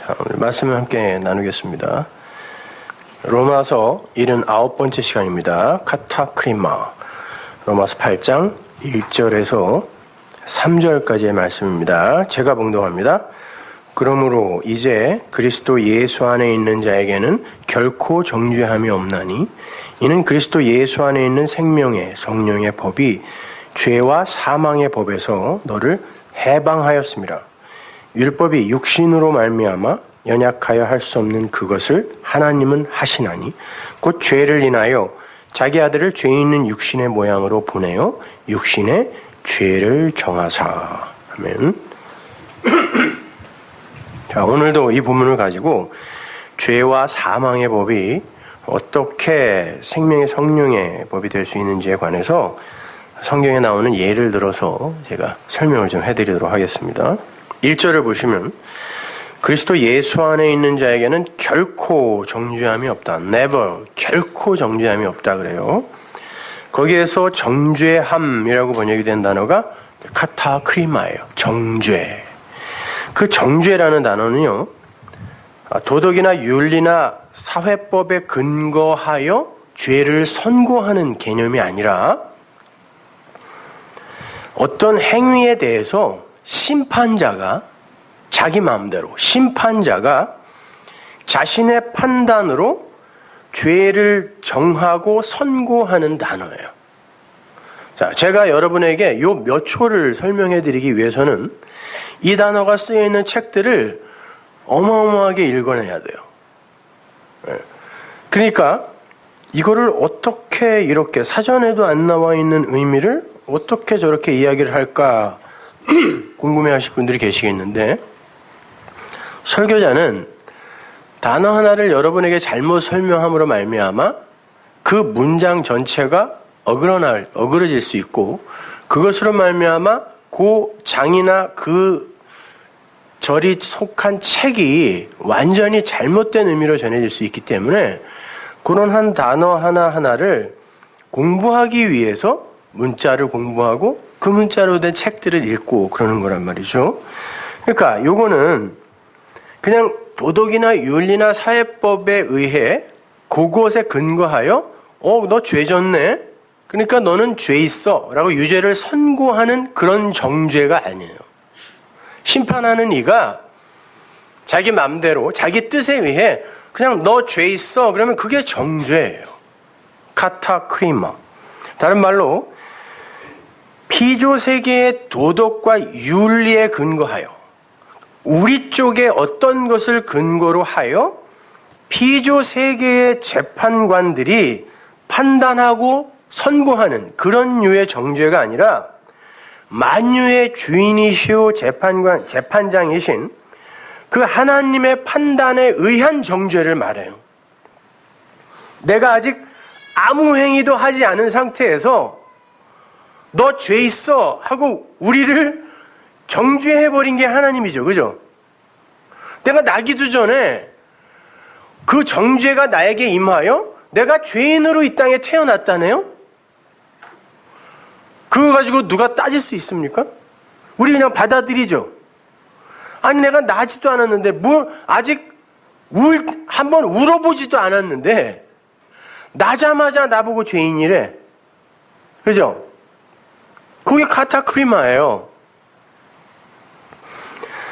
자, 오늘 말씀을 함께 나누겠습니다. 로마서 79번째 시간입니다. 카타크리마. 로마서 8장 1절에서 3절까지의 말씀입니다. 제가 봉독합니다. 그러므로 이제 그리스도 예수 안에 있는 자에게는 결코 정죄함이 없나니 이는 그리스도 예수 안에 있는 생명의 성령의 법이 죄와 사망의 법에서 너를 해방하였습니다. 율법이 육신으로 말미암아 연약하여 할 수 없는 그것을 하나님은 하시나니 곧 죄를 인하여 자기 아들을 죄 있는 육신의 모양으로 보내어 육신의 죄를 정하사. 아멘. 자, 오늘도 이 본문을 가지고 죄와 사망의 법이 어떻게 생명의 성령의 법이 될 수 있는지에 관해서 성경에 나오는 예를 들어서 제가 설명을 좀 해드리도록 하겠습니다. 1절을 보시면 그리스도 예수 안에 있는 자에게는 결코 정죄함이 없다. never, 결코 정죄함이 없다 그래요. 거기에서 정죄함이라고 번역이 된 단어가 카타크리마예요. 정죄. 그 정죄라는 단어는요, 도덕이나 윤리나 사회법에 근거하여 죄를 선고하는 개념이 아니라 어떤 행위에 대해서 심판자가 자기 마음대로 심판자가 자신의 판단으로 죄를 정하고 선고하는 단어예요. 자, 제가 여러분에게 요 몇 초를 설명해 드리기 위해서는 이 단어가 쓰여 있는 책들을 어마어마하게 읽어내야 돼요. 그러니까 이거를 어떻게 이렇게 사전에도 안 나와 있는 의미를 어떻게 저렇게 이야기를 할까 궁금해하실 분들이 계시겠는데, 설교자는 단어 하나를 여러분에게 잘못 설명함으로 말미암아 그 문장 전체가 어그러질 수 있고, 그것으로 말미암아 그 장이나 그 절이 속한 책이 완전히 잘못된 의미로 전해질 수 있기 때문에 그런 한 단어 하나하나를 공부하기 위해서 문자를 공부하고 그 문자로 된 책들을 읽고 그러는 거란 말이죠. 그러니까 요거는 그냥 도덕이나 윤리나 사회법에 의해 그것에 근거하여 너 죄 졌네, 그러니까 너는 죄 있어 라고 유죄를 선고하는 그런 정죄가 아니에요. 심판하는 이가 자기 맘대로 자기 뜻에 의해 그냥 너 죄 있어 그러면 그게 정죄예요. 카타크리마. 다른 말로 피조 세계의 도덕과 윤리에 근거하여 우리 쪽에 어떤 것을 근거로 하여 피조 세계의 재판관들이 판단하고 선고하는 그런 류의 정죄가 아니라 만유의 주인이시오 재판장이신 그 하나님의 판단에 의한 정죄를 말해요. 내가 아직 아무 행위도 하지 않은 상태에서 너 죄 있어 하고 우리를 정죄해버린 게 하나님이죠. 그죠? 내가 나기도 전에 그 정죄가 나에게 임하여 내가 죄인으로 이 땅에 태어났다네요? 그거 가지고 누가 따질 수 있습니까? 우리 그냥 받아들이죠. 아니 내가 나지도 않았는데 뭘 아직 한번 울어보지도 않았는데 나자마자 나보고 죄인이래. 그죠? 그게 카타크리마예요.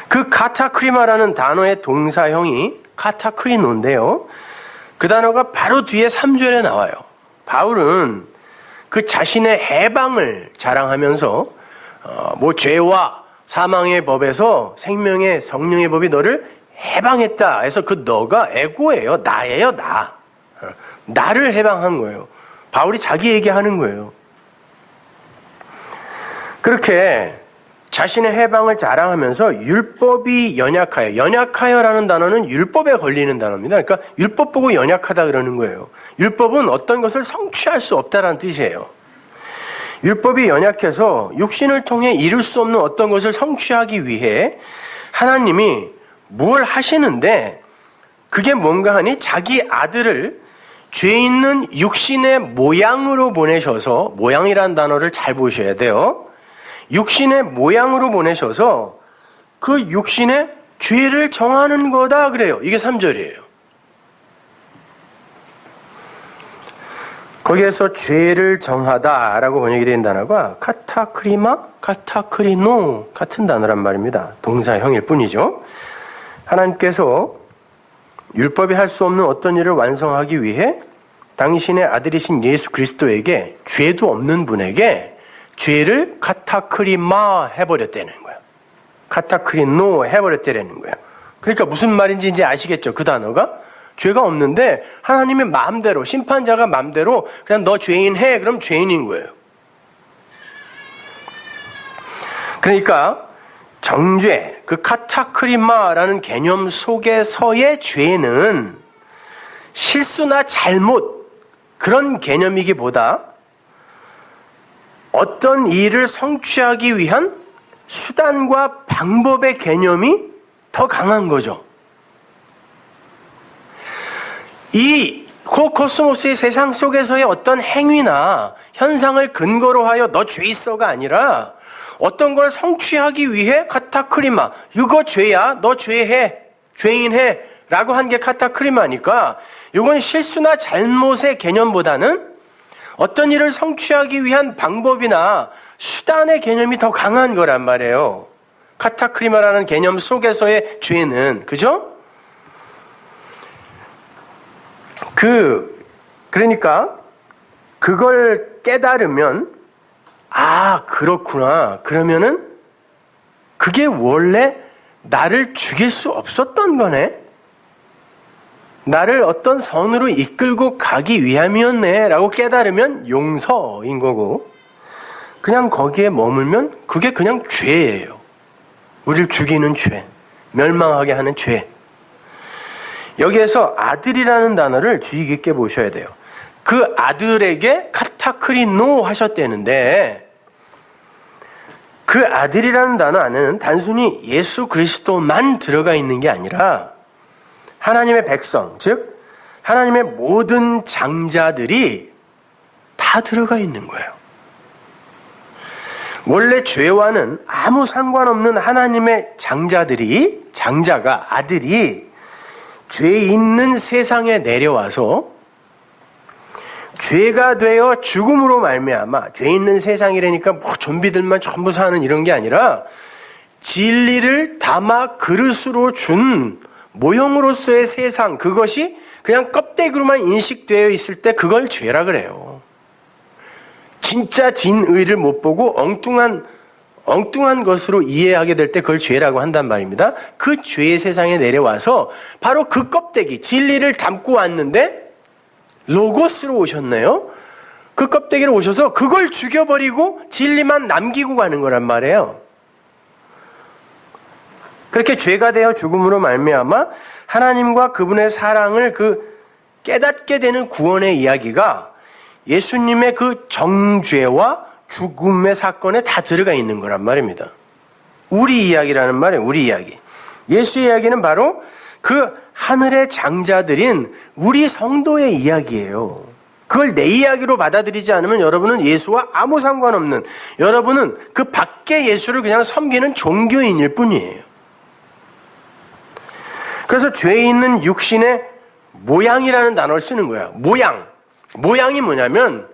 그 카타크리마라는 단어의 동사형이 카타크리노인데요. 그 단어가 바로 뒤에 3절에 나와요. 바울은 그 자신의 해방을 자랑하면서 죄와 사망의 법에서 생명의 성령의 법이 너를 해방했다 해서 그 너가 에고예요. 나예요. 나를 해방한 거예요. 바울이 자기 얘기하는 거예요. 그렇게 자신의 해방을 자랑하면서 율법이 연약하여라는 단어는 율법에 걸리는 단어입니다. 그러니까 율법 보고 연약하다 그러는 거예요. 율법은 어떤 것을 성취할 수 없다라는 뜻이에요. 율법이 연약해서 육신을 통해 이룰 수 없는 어떤 것을 성취하기 위해 하나님이 뭘 하시는데, 그게 뭔가 하니 자기 아들을 죄 있는 육신의 모양으로 보내셔서, 모양이라는 단어를 잘 보셔야 돼요. 육신의 모양으로 보내셔서 그 육신에 죄를 정하는 거다 그래요. 이게 3절이에요. 거기에서 죄를 정하다라고 번역이 된 단어가 카타크리마, 카타크리노 같은 단어란 말입니다. 동사형일 뿐이죠. 하나님께서 율법이 할 수 없는 어떤 일을 완성하기 위해 당신의 아들이신 예수 그리스도에게 죄도 없는 분에게 죄를 카타크리마 해버렸다는 거예요. 카타크리노 해버렸다는 거예요. 그러니까 무슨 말인지 이제 아시겠죠? 그 단어가? 죄가 없는데 하나님의 마음대로, 심판자가 마음대로 그냥 너 죄인 해. 그럼 죄인인 거예요. 그러니까 정죄, 그 카타크리마라는 개념 속에서의 죄는 실수나 잘못 그런 개념이기보다 어떤 일을 성취하기 위한 수단과 방법의 개념이 더 강한 거죠. 이 코스모스의 세상 속에서의 어떤 행위나 현상을 근거로 하여 너 죄 있어가 아니라 어떤 걸 성취하기 위해 카타크리마, 이거 죄야, 너 죄해, 죄인해 라고 한 게 카타크리마니까 이건 실수나 잘못의 개념보다는 어떤 일을 성취하기 위한 방법이나 수단의 개념이 더 강한 거란 말이에요. 카타크리마라는 개념 속에서의 죄는, 그죠? 그러니까 그걸 깨달으면 아, 그렇구나. 그러면은 그게 원래 나를 죽일 수 없었던 거네. 나를 어떤 선으로 이끌고 가기 위함이었네 라고 깨달으면 용서인 거고, 그냥 거기에 머물면 그게 그냥 죄예요. 우리를 죽이는 죄, 멸망하게 하는 죄. 여기에서 아들이라는 단어를 주의 깊게 보셔야 돼요. 그 아들에게 카타크리노 하셨다는데, 그 아들이라는 단어 안에는 단순히 예수 그리스도만 들어가 있는 게 아니라 하나님의 백성, 즉 하나님의 모든 장자들이 다 들어가 있는 거예요. 원래 죄와는 아무 상관없는 하나님의 장자가, 아들이 죄 있는 세상에 내려와서 죄가 되어 죽음으로 말미암아, 죄 있는 세상이라니까 뭐 좀비들만 전부 사는 이런 게 아니라 진리를 담아 그릇으로 준 모형으로서의 세상, 그것이 그냥 껍데기로만 인식되어 있을 때 그걸 죄라 그래요. 진짜 진의를 못 보고 엉뚱한 것으로 이해하게 될 때 그걸 죄라고 한단 말입니다. 그 죄의 세상에 내려와서 바로 그 껍데기, 진리를 담고 왔는데 로고스로 오셨네요. 그 껍데기로 오셔서 그걸 죽여버리고 진리만 남기고 가는 거란 말이에요. 그렇게 죄가 되어 죽음으로 말미암아 하나님과 그분의 사랑을 깨닫게 되는 구원의 이야기가 예수님의 그 정죄와 죽음의 사건에 다 들어가 있는 거란 말입니다. 우리 이야기라는 말이에요. 우리 이야기. 예수의 이야기는 바로 그 하늘의 장자들인 우리 성도의 이야기예요. 그걸 내 이야기로 받아들이지 않으면 여러분은 예수와 아무 상관없는, 여러분은 그 밖에 예수를 그냥 섬기는 종교인일 뿐이에요. 그래서 죄 있는 육신의 모양이라는 단어를 쓰는 거야. 모양이 뭐냐면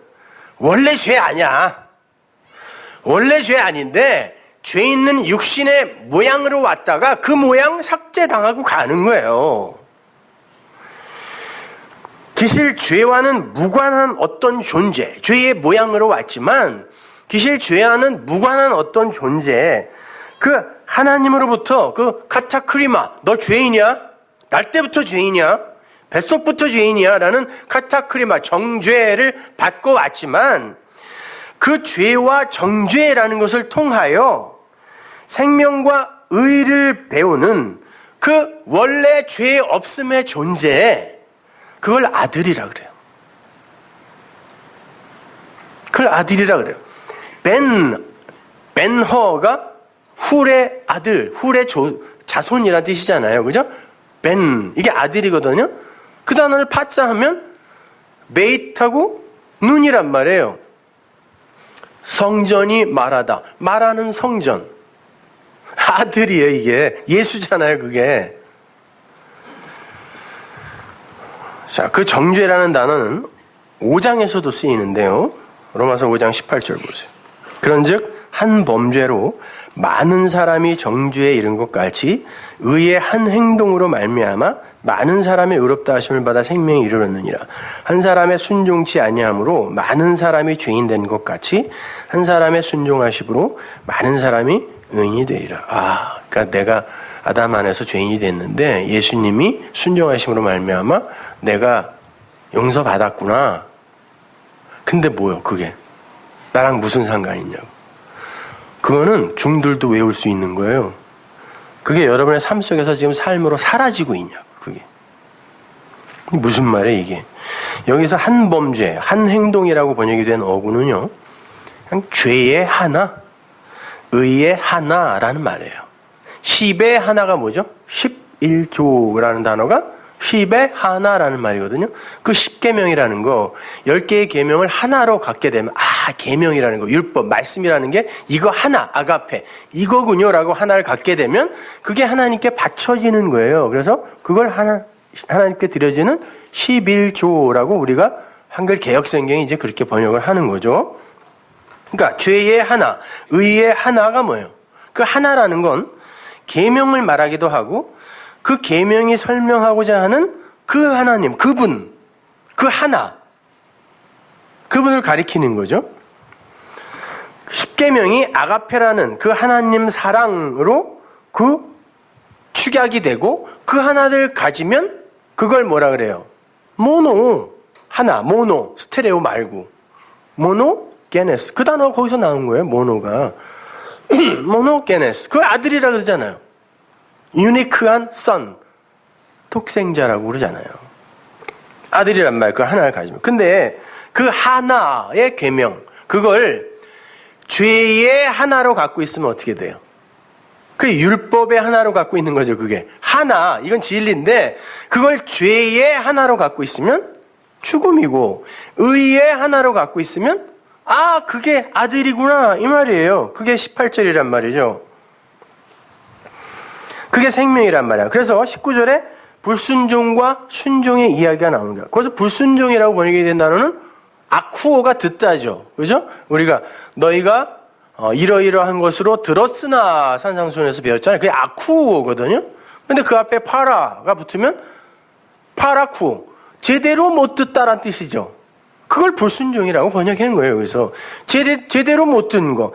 원래 죄 아니야. 원래 죄 아닌데 죄 있는 육신의 모양으로 왔다가 그 모양 삭제당하고 가는 거예요. 기실 죄와는 무관한 어떤 존재, 죄의 모양으로 왔지만 기실 죄와는 무관한 어떤 존재, 그 하나님으로부터 그 카타크리마, 너 죄인이야? 날 때부터 죄인이야? 뱃속부터 죄인이야? 라는 카타크리마, 정죄를 받고 왔지만 그 죄와 정죄라는 것을 통하여 생명과 의를 배우는 그 원래 죄 없음의 존재, 그걸 아들이라 그래요. 그걸 아들이라 그래요. 벤허가 훌의 아들, 훌의 자손이라는 뜻이잖아요. 그죠? 이게 아들이거든요. 그 단어를 파자하면 메이트하고 눈이란 말이에요. 성전이 말하다. 말하는 성전. 아들이에요, 이게. 예수잖아요, 그게. 자, 그 정죄라는 단어는 5장에서도 쓰이는데요. 로마서 5장 18절 보세요. 그런즉 한 범죄로 많은 사람이 정죄에 이른 것 같이 의의 한 행동으로 말미암아 많은 사람의 의롭다 하심을 받아 생명에 이르렀느니라. 한 사람의 순종치 아니함으로 많은 사람이 죄인 된 것 같이 한 사람의 순종하심으로 많은 사람이 의인이 되리라. 그러니까 내가 아담 안에서 죄인이 됐는데 예수님이 순종하심으로 말미암아 내가 용서받았구나. 근데 뭐요, 그게? 나랑 무슨 상관이 있냐고. 그거는 중들도 외울 수 있는 거예요. 그게 여러분의 삶 속에서 지금 삶으로 사라지고 있냐고, 그게. 무슨 말이에요, 이게? 여기서 한 범죄, 한 행동이라고 번역이 된 어구는요, 그냥 죄의 하나, 의의 하나라는 말이에요. 10의 하나가 뭐죠? 11조라는 단어가 10의 하나라는 말이거든요. 그 10계명이라는 거, 10개의 계명을 하나로 갖게 되면 계명이라는 거, 율법, 말씀이라는 게 이거 하나, 아가페, 이거군요 라고 하나를 갖게 되면 그게 하나님께 바쳐지는 거예요. 그래서 그걸 하나님께 드려지는 11조라고 우리가 한글 개역성경이 이제 그렇게 번역을 하는 거죠. 그러니까 죄의 하나, 의의 하나가 뭐예요? 그 하나라는 건 계명을 말하기도 하고 그 계명이 설명하고자 하는 그 하나님, 그분, 그 하나, 그분을 가리키는 거죠. 십계명이 아가페라는 그 하나님 사랑으로 그 축약이 되고 그 하나를 가지면 그걸 뭐라 그래요? 모노, 하나, 모노, 스테레오 말고 모노, 게네스. 그 단어가 거기서 나온 거예요, 모노가. 모노, 게네스. 그 아들이라 그러잖아요. 유니크한 선, 독생자라고 그러잖아요. 아들이란 말, 그 하나를 가지면. 근데 그 하나의 계명, 그걸 죄의 하나로 갖고 있으면 어떻게 돼요? 그 율법의 하나로 갖고 있는 거죠, 그게. 하나, 이건 진리인데 그걸 죄의 하나로 갖고 있으면 죽음이고, 의의 하나로 갖고 있으면 그게 아들이구나 이 말이에요. 그게 18절이란 말이죠. 그게 생명이란 말이야. 그래서 19절에 불순종과 순종의 이야기가 나오는 거야. 거기서 불순종이라고 번역이 된 단어는 아쿠오가 듣다죠. 그죠? 우리가 너희가 이러이러한 것으로 들었으나 산상수훈에서 배웠잖아요. 그게 아쿠오거든요. 근데 그 앞에 파라가 붙으면 파라쿠, 제대로 못 듣다란 뜻이죠. 그걸 불순종이라고 번역한 거예요. 그래서 제대로 못 듣는 거.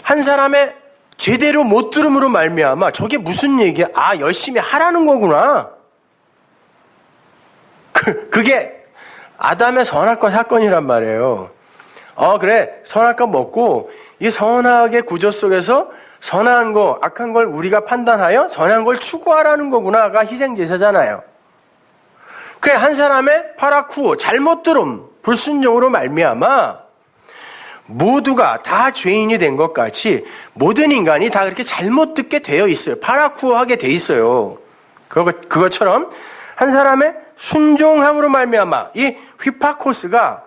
한 사람의 제대로 못 들음으로 말미암아 저게 무슨 얘기야? 열심히 하라는 거구나. 그게 아담의 선악과 사건이란 말이에요. 그래, 선악과 먹고 이 선악의 구조 속에서 선한 거, 악한 걸 우리가 판단하여 선한 걸 추구하라는 거구나가 희생제사잖아요. 그게 한 사람의 파라쿠, 잘못 들음, 불순종으로 말미암아 모두가 다 죄인이 된 것 같이 모든 인간이 다 그렇게 잘못 듣게 되어 있어요. 파라쿠하게 돼 있어요. 그것처럼 한 사람의 순종함으로 말미암아 이 휘파코스가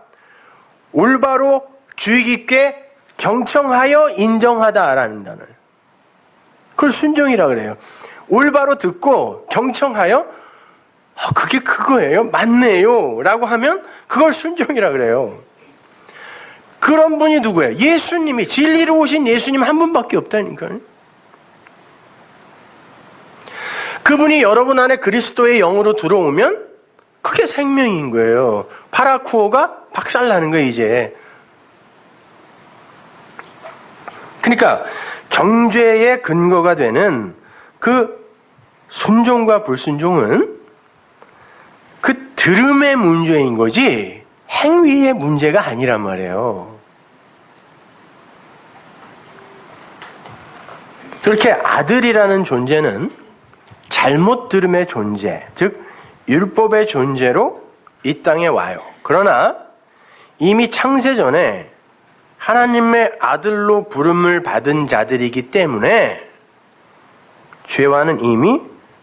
올바로 주의 깊게 경청하여 인정하다라는 단어를, 그걸 순종이라 그래요. 올바로 듣고 경청하여 그게 그거예요, 맞네요 라고 하면 그걸 순종이라 그래요. 그런 분이 누구예요? 예수님이, 진리로 오신 예수님 한 분밖에 없다니까요. 그분이 여러분 안에 그리스도의 영으로 들어오면 그게 생명인 거예요. 파라쿠오가 박살나는 거예요, 이제. 그러니까 정죄의 근거가 되는 그 순종과 불순종은 그 들음의 문제인 거지 행위의 문제가 아니란 말이에요. 그렇게 아들이라는 존재는 잘못 들음의 존재, 즉 율법의 존재로 이 땅에 와요. 그러나 이미 창세 전에 하나님의 아들로 부름을 받은 자들이기 때문에 죄와는 이미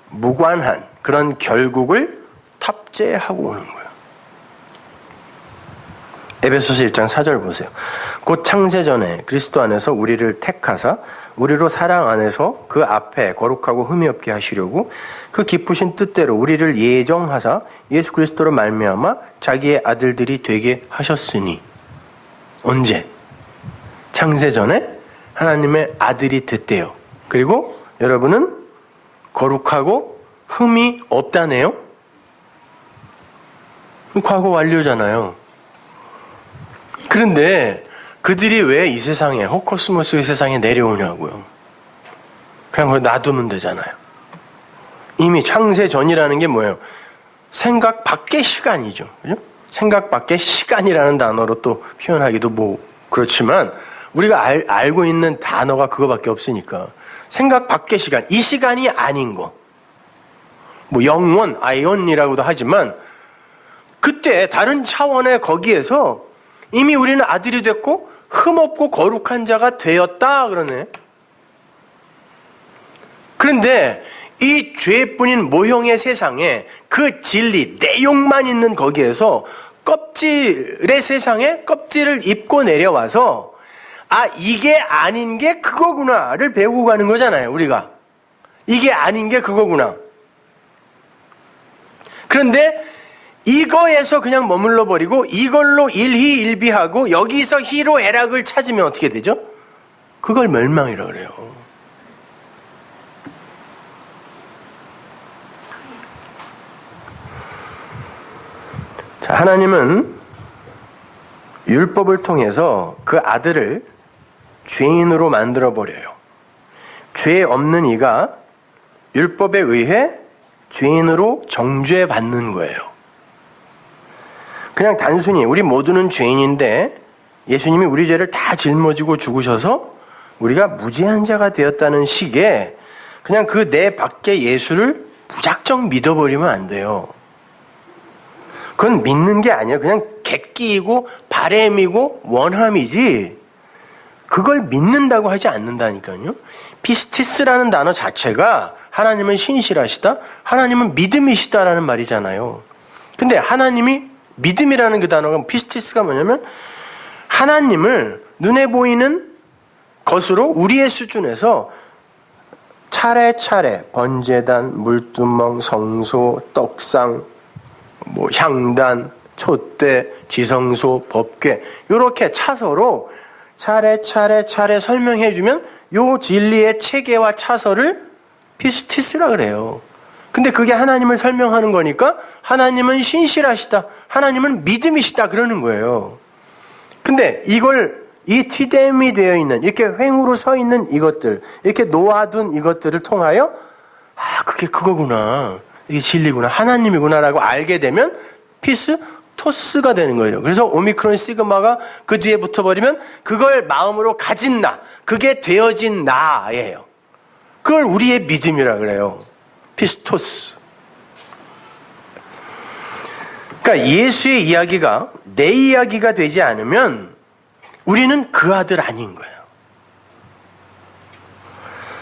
무관한 그런 결국을 탑재하고 오는 거예요. 에베소서 1장 4절 보세요. 곧 창세전에 그리스도 안에서 우리를 택하사 우리로 사랑 안에서 그 앞에 거룩하고 흠이 없게 하시려고 그 기쁘신 뜻대로 우리를 예정하사 예수 그리스도로 말미암아 자기의 아들들이 되게 하셨으니. 언제? 창세전에 하나님의 아들이 됐대요. 그리고 여러분은 거룩하고 흠이 없다네요. 과거 완료잖아요. 그런데 그들이 왜 이 세상에, 호코스모스의 세상에 내려오냐고요. 그냥 그걸 놔두면 되잖아요. 이미 창세 전이라는 게 뭐예요? 생각 밖의 시간이죠. 그죠? 생각 밖의 시간이라는 단어로 또 표현하기도 뭐 그렇지만 우리가 알고 있는 단어가 그거밖에 없으니까 생각 밖의 시간, 이 시간이 아닌 거. 뭐 영원, 아이온이라고도 하지만 그때 다른 차원의 거기에서 이미 우리는 아들이 됐고 흠없고 거룩한 자가 되었다 그러네. 그런데 이 죄뿐인 모형의 세상에 그 진리, 내용만 있는 거기에서 껍질의 세상에 껍질을 입고 내려와서 아, 이게 아닌 게 그거구나를 배우고 가는 거잖아요, 우리가. 이게 아닌 게 그거구나. 그런데 이거에서 그냥 머물러 버리고 이걸로 일희일비하고 여기서 희로애락을 찾으면 어떻게 되죠? 그걸 멸망이라고 그래요. 자, 하나님은 율법을 통해서 그 아들을 죄인으로 만들어 버려요. 죄 없는 이가 율법에 의해 죄인으로 정죄받는 거예요. 그냥 단순히 우리 모두는 죄인인데 예수님이 우리 죄를 다 짊어지고 죽으셔서 우리가 무죄한 자가 되었다는 식의 그냥 그 내 밖에 예수를 무작정 믿어버리면 안 돼요. 그건 믿는 게 아니에요. 그냥 객기이고 바램이고 원함이지 그걸 믿는다고 하지 않는다니까요. 피스티스라는 단어 자체가 하나님은 신실하시다, 하나님은 믿음이시다라는 말이잖아요. 근데 하나님이 믿음이라는 그 단어가 피스티스가 뭐냐면 하나님을 눈에 보이는 것으로 우리의 수준에서 차례차례 번제단, 물두멍, 성소, 떡상, 뭐 향단, 촛대, 지성소, 법궤 이렇게 차서로 차례 설명해주면 요 진리의 체계와 차서를 피스티스라 그래요. 근데 그게 하나님을 설명하는 거니까 하나님은 신실하시다, 하나님은 믿음이시다 그러는 거예요. 근데 이걸 이 티뎀이 되어 있는 이렇게 횡으로 서 있는 이것들, 이렇게 놓아둔 이것들을 통하여 아 그게 그거구나, 이게 진리구나, 하나님이구나라고 알게 되면 피스토스가 되는 거예요. 그래서 오미크론 시그마가 그 뒤에 붙어버리면 그걸 마음으로 가진 나, 그게 되어진 나예요. 그걸 우리의 믿음이라 그래요. 피스토스. 그러니까 예수의 이야기가 내 이야기가 되지 않으면 우리는 그 아들 아닌 거예요.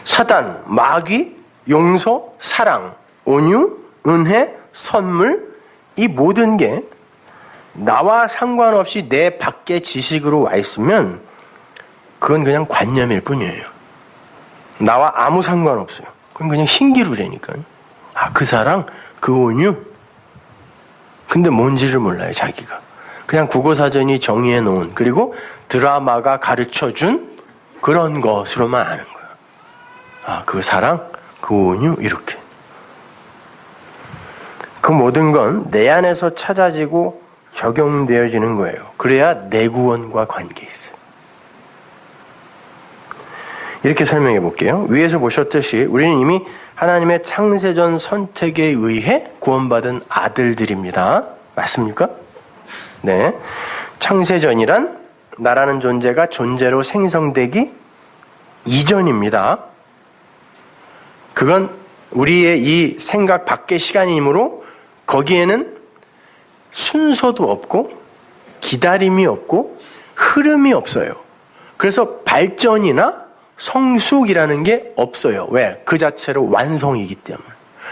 사단, 마귀, 용서, 사랑, 온유, 은혜, 선물, 이 모든 게 나와 상관없이 내 밖의 지식으로 와 있으면 그건 그냥 관념일 뿐이에요. 나와 아무 상관없어요. 그건 그냥 신기루라니까요. 아, 그 사랑, 그 온유. 근데 뭔지를 몰라요, 자기가. 그냥 국어사전이 정의해 놓은, 그리고 드라마가 가르쳐준 그런 것으로만 아는 거예요. 아, 그 사랑, 그 온유, 이렇게. 그 모든 건 내 안에서 찾아지고 적용되어지는 거예요. 그래야 내 구원과 관계 있어요. 이렇게 설명해 볼게요. 위에서 보셨듯이 우리는 이미 하나님의 창세전 선택에 의해 구원받은 아들들입니다. 맞습니까? 네. 창세전이란 나라는 존재가 존재로 생성되기 이전입니다. 그건 우리의 이 생각 밖의 시간이므로 거기에는 순서도 없고 기다림이 없고 흐름이 없어요. 그래서 발전이나 성숙이라는 게 없어요. 왜? 그 자체로 완성이기 때문에.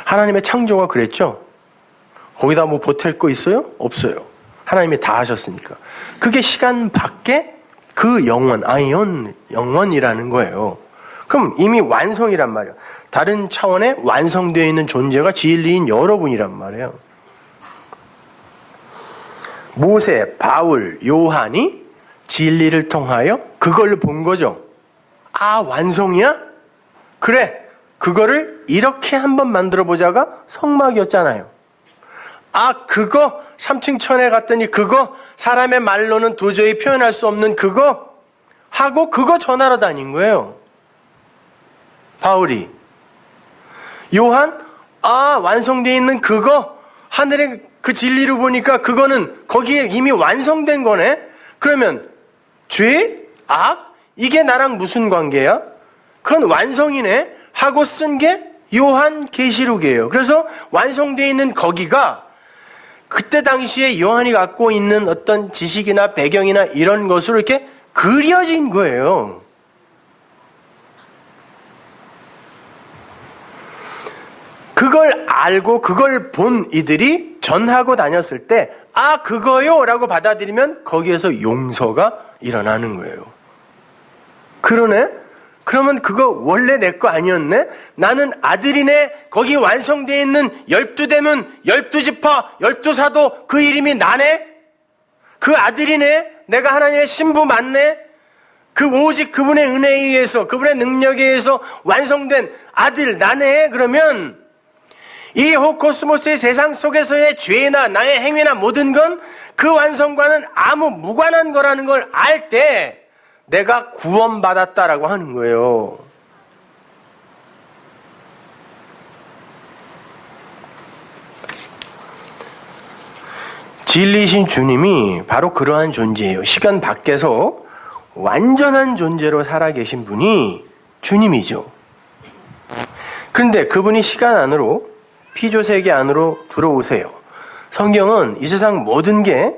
하나님의 창조가 그랬죠. 거기다 뭐 보탤 거 있어요? 없어요. 하나님이 다 하셨으니까. 그게 시간 밖에 그 영원, 아이온, 영원이라는 거예요. 그럼 이미 완성이란 말이에요. 다른 차원에 완성되어 있는 존재가 진리인 여러분이란 말이에요. 모세, 바울, 요한이 진리를 통하여 그걸로 본 거죠. 아, 완성이야? 그래, 그거를 이렇게 한번 만들어 보자가 성막이었잖아요. 아, 그거 3층 천에 갔더니 그거 사람의 말로는 도저히 표현할 수 없는 그거 하고 그거 전하러 다닌 거예요. 바울이. 요한, 아, 완성되어 있는 그거 하늘의 그 진리로 보니까 그거는 거기에 이미 완성된 거네. 그러면 죄, 악, 이게 나랑 무슨 관계야? 그건 완성이네 하고 쓴 게 요한 계시록이에요. 그래서 완성되어 있는 거기가 그때 당시에 요한이 갖고 있는 어떤 지식이나 배경이나 이런 것으로 이렇게 그려진 거예요. 그걸 알고 그걸 본 이들이 전하고 다녔을 때, 아, 그거요 라고 받아들이면 거기에서 용서가 일어나는 거예요. 그러네? 그러면 그거 원래 내 거 아니었네? 나는 아들이네? 거기 완성되어 있는 12대문, 12지파, 12사도 그 이름이 나네? 그 아들이네? 내가 하나님의 신부 맞네? 그 오직 그분의 은혜에 의해서, 그분의 능력에 의해서 완성된 아들 나네? 그러면 이 코스모스의 세상 속에서의 죄나 나의 행위나 모든 건 그 완성과는 아무 무관한 거라는 걸 알 때 내가 구원받았다라고 하는 거예요. 진리신 주님이 바로 그러한 존재예요. 시간 밖에서 완전한 존재로 살아계신 분이 주님이죠. 그런데 그분이 시간 안으로, 피조세계 안으로 들어오세요. 성경은 이 세상 모든 게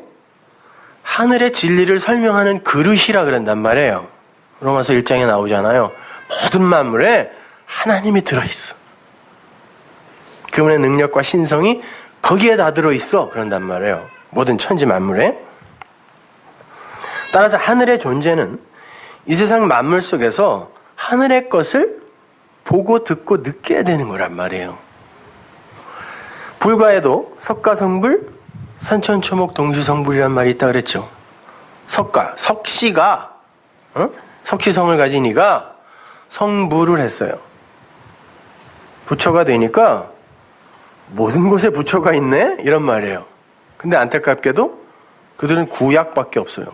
하늘의 진리를 설명하는 그릇이라 그런단 말이에요. 로마서 1장에 나오잖아요. 모든 만물에 하나님이 들어있어. 그분의 능력과 신성이 거기에 다 들어있어. 그런단 말이에요. 모든 천지 만물에. 따라서 하늘의 존재는 이 세상 만물 속에서 하늘의 것을 보고 듣고 느껴야 되는 거란 말이에요. 불가에도 석가성불, 산천초목 동시성불이란 말이 있다 그랬죠. 석시가 석시성을 가진 이가 성불을 했어요. 부처가 되니까 모든 곳에 부처가 있네? 이런 말이에요. 근데 안타깝게도 그들은 구약밖에 없어요.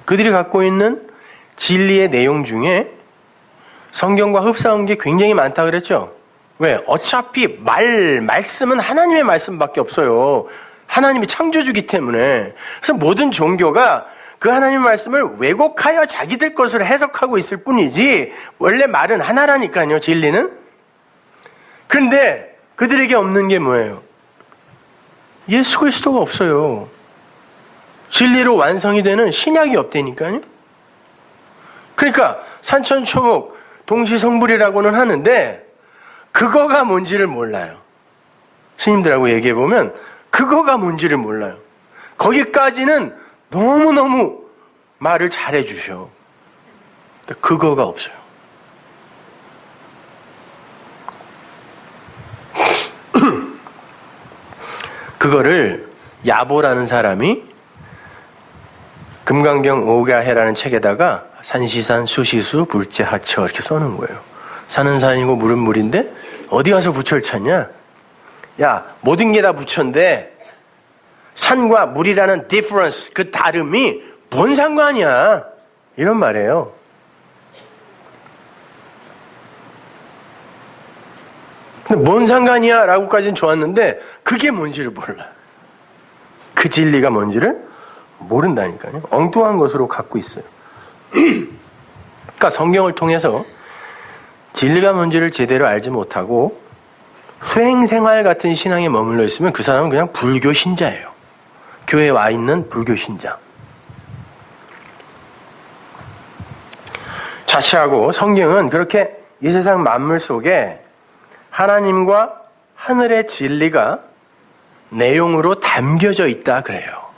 그들이 갖고 있는 진리의 내용 중에 성경과 흡사한 게 굉장히 많다 그랬죠. 왜? 어차피 말씀은 하나님의 말씀밖에 없어요. 하나님이 창조주기 때문에. 그래서 모든 종교가 그 하나님의 말씀을 왜곡하여 자기들 것으로 해석하고 있을 뿐이지 원래 말은 하나라니까요, 진리는. 그런데 그들에게 없는 게 뭐예요? 예수 그리스도가 없어요. 진리로 완성이 되는 신약이 없다니까요. 그러니까 산천초목 동시성불이라고는 하는데 그거가 뭔지를 몰라요. 스님들하고 얘기해보면 그거가 뭔지를 몰라요. 거기까지는 너무너무 말을 잘해주셔. 근데 그거가 없어요. 그거를 야보라는 사람이 금강경 오가해라는 책에다가 산시산 수시수 불제하처 이렇게 써놓은 거예요. 산은 산이고 물은 물인데 어디 가서 부처를 찾냐? 야, 모든 게 다 부처인데 산과 물이라는 difference, 그 다름이 뭔 상관이야? 이런 말이에요. 근데 뭔 상관이야? 라고까지는 좋았는데 그게 뭔지를 몰라. 그 진리가 뭔지를 모른다니까요. 엉뚱한 것으로 갖고 있어요. 그러니까 성경을 통해서 진리가 뭔지를 제대로 알지 못하고 수행생활 같은 신앙에 머물러 있으면 그 사람은 그냥 불교 신자예요. 교회에 와 있는 불교 신자. 자체하고 성경은 그렇게 이 세상 만물 속에 하나님과 하늘의 진리가 내용으로 담겨져 있다 그래요.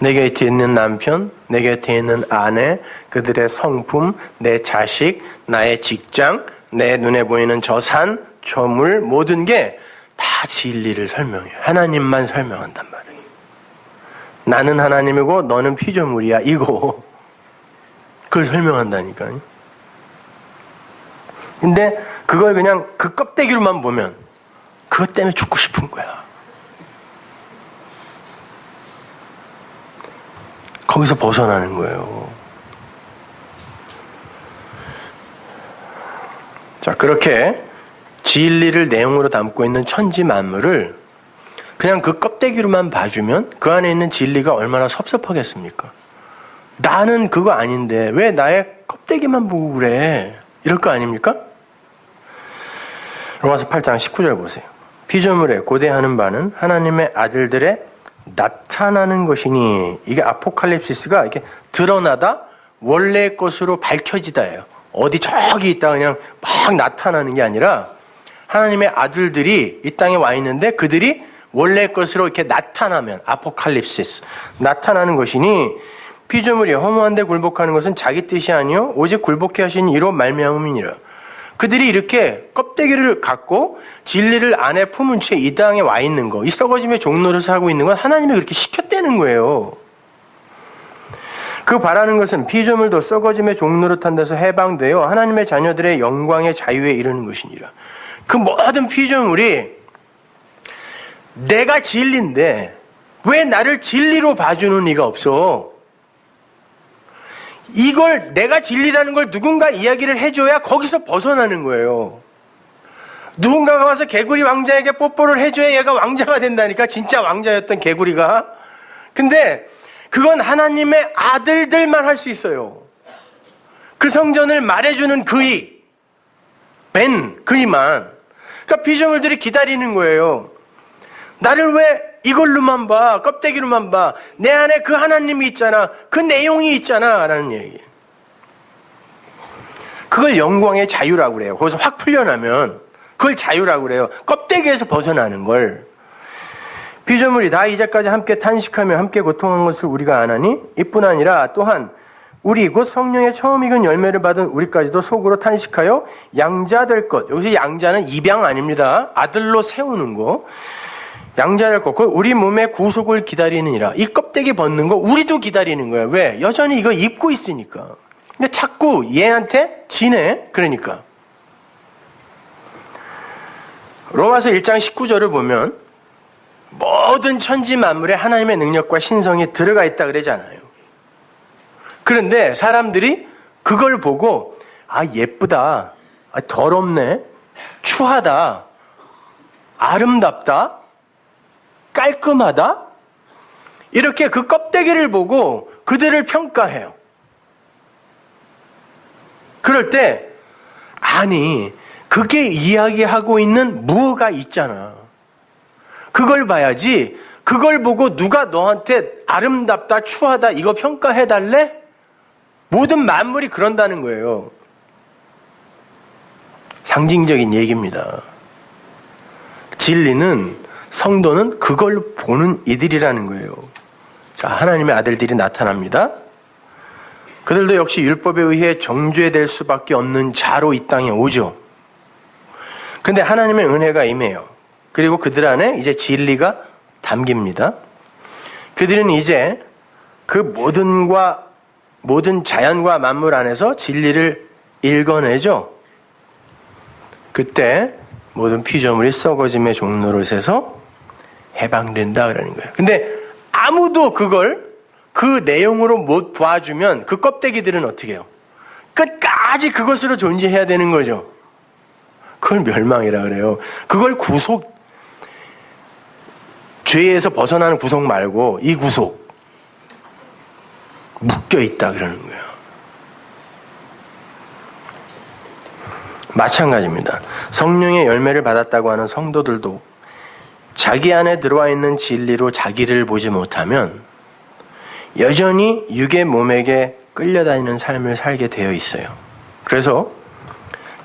내 곁에 있는 남편, 내 곁에 있는 아내, 그들의 성품, 내 자식, 나의 직장, 내 눈에 보이는 저 산, 저 물, 모든 게 다 진리를 설명해요. 하나님만 설명한단 말이에요. 나는 하나님이고 너는 피조물이야. 이거. 그걸 설명한다니까요. 근데 그걸 그냥 그 껍데기로만 보면 그것 때문에 죽고 싶은 거야. 거기서 벗어나는 거예요. 자, 그렇게 진리를 내용으로 담고 있는 천지 만물을 그냥 그 껍데기로만 봐주면 그 안에 있는 진리가 얼마나 섭섭하겠습니까? 나는 그거 아닌데 왜 나의 껍데기만 보고 그래? 이럴 거 아닙니까? 로마서 8장 19절 보세요. 피조물에 고대하는 바는 하나님의 아들들의 나타나는 것이니, 이게 아포칼립시스가 이렇게 드러나다 원래의 것으로 밝혀지다예요. 어디 저기 있다 그냥 막 나타나는 게 아니라 하나님의 아들들이 이 땅에 와 있는데 그들이 원래의 것으로 이렇게 나타나면 아포칼립시스, 나타나는 것이니, 피조물이 허무한데 굴복하는 것은 자기 뜻이 아니요 오직 굴복해 하신 이로 말미암음이니라. 그들이 이렇게 껍데기를 갖고 진리를 안에 품은 채 이 땅에 와 있는 거, 이 썩어짐의 종노릇을 하고 있는 건 하나님이 그렇게 시켰다는 거예요. 그 바라는 것은 피조물도 썩어짐의 종노릇한 데서 해방되어 하나님의 자녀들의 영광의 자유에 이르는 것이니라. 그 모든 피조물이 내가 진리인데 왜 나를 진리로 봐주는 이가 없어? 이걸 내가 진리라는 걸 누군가 이야기를 해줘야 거기서 벗어나는 거예요. 누군가가 와서 개구리 왕자에게 뽀뽀를 해줘야 얘가 왕자가 된다니까, 진짜 왕자였던 개구리가. 근데 그건 하나님의 아들들만 할 수 있어요. 그 성전을 말해주는 그이, 그이만. 그러니까 피조물들이 기다리는 거예요. 나를 왜 이걸로만 봐, 껍데기로만 봐. 내 안에 그 하나님이 있잖아, 그 내용이 있잖아 라는 얘기. 그걸 영광의 자유라고 그래요. 거기서 확 풀려나면 그걸 자유라고 그래요. 껍데기에서 벗어나는 걸. 피조물이 다 이제까지 함께 탄식하며 함께 고통한 것을 우리가 아나니, 이뿐 아니라 또한 우리 곧 성령의 처음 익은 열매를 받은 우리까지도 속으로 탄식하여 양자 될 것. 여기서 양자는 입양 아닙니다. 아들로 세우는 거. 양자 될 것. 우리 몸의 구속을 기다리느니라. 이 껍데기 벗는 거 우리도 기다리는 거야. 왜? 여전히 이거 입고 있으니까. 근데 자꾸 얘한테 지네. 그러니까. 로마서 1장 19절을 보면 모든 천지 만물에 하나님의 능력과 신성이 들어가 있다 그러잖아요. 그런데 사람들이 그걸 보고 아 예쁘다, 아, 더럽네, 추하다, 아름답다, 깔끔하다, 이렇게 그 껍데기를 보고 그들을 평가해요. 그럴 때 아니 그게 이야기하고 있는 무엇가 있잖아. 그걸 봐야지. 그걸 보고 누가 너한테 아름답다, 추하다 이거 평가해달래? 모든 만물이 그런다는 거예요. 상징적인 얘기입니다. 진리는, 성도는 그걸 보는 이들이라는 거예요. 자, 하나님의 아들들이 나타납니다. 그들도 역시 율법에 의해 정죄될 수밖에 없는 자로 이 땅에 오죠. 근데 하나님의 은혜가 임해요. 그리고 그들 안에 이제 진리가 담깁니다. 그들은 이제 그 모든 자연과 만물 안에서 진리를 읽어내죠. 그때 모든 피조물이 썩어짐의 종노릇에서 해방된다 그러는 거예요. 근데 아무도 그걸 그 내용으로 못 봐주면 그 껍데기들은 어떻게 해요? 끝까지 그것으로 존재해야 되는 거죠. 그걸 멸망이라 그래요. 그걸 구속, 죄에서 벗어나는 구속 말고 이 구속, 묶여있다 그러는 거예요. 마찬가지입니다. 성령의 열매를 받았다고 하는 성도들도 자기 안에 들어와 있는 진리로 자기를 보지 못하면 여전히 육의 몸에게 끌려다니는 삶을 살게 되어 있어요. 그래서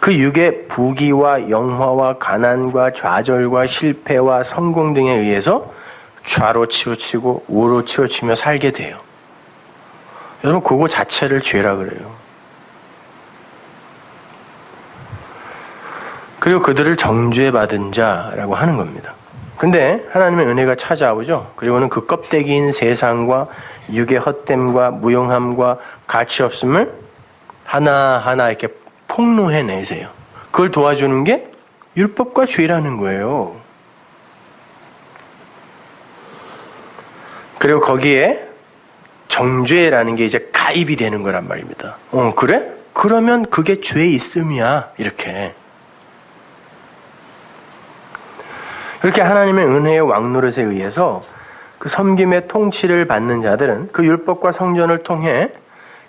그 육의 부귀와 영화와 가난과 좌절과 실패와 성공 등에 의해서 좌로 치우치고 우로 치우치며 살게 돼요. 여러분 그거 자체를 죄라 그래요. 그리고 그들을 정죄 받은 자라고 하는 겁니다. 근데 하나님의 은혜가 찾아오죠. 그리고는 그 껍데기인 세상과 육의 헛됨과 무용함과 가치 없음을 하나하나 이렇게 폭로해내세요. 그걸 도와주는 게 율법과 죄라는 거예요. 그리고 거기에 정죄라는 게 이제 가입이 되는 거란 말입니다. 그래? 그러면 그게 죄 있음이야. 이렇게. 그렇게 하나님의 은혜의 왕노릇에 의해서 그 섬김의 통치를 받는 자들은 그 율법과 성전을 통해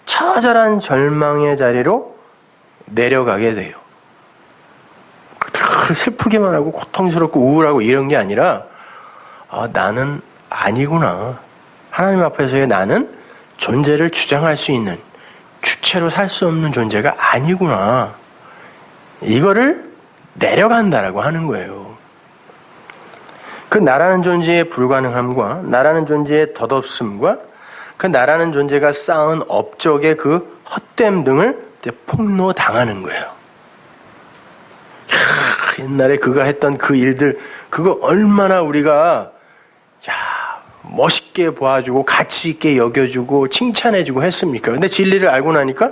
처절한 절망의 자리로 내려가게 돼요. 슬프기만 하고 고통스럽고 우울하고 이런 게 아니라 나는 아니구나. 하나님 앞에서의 나는 존재를 주장할 수 있는 주체로 살 수 없는 존재가 아니구나. 이거를 내려간다라고 하는 거예요. 그 나라는 존재의 불가능함과 나라는 존재의 덧없음과 그 나라는 존재가 쌓은 업적의 그 헛됨 등을 이제 폭로당하는 거예요. 옛날에 그가 했던 그 일들, 그거 얼마나 우리가 멋있게 보아주고 가치 있게 여겨주고 칭찬해주고 했습니까? 근데 진리를 알고 나니까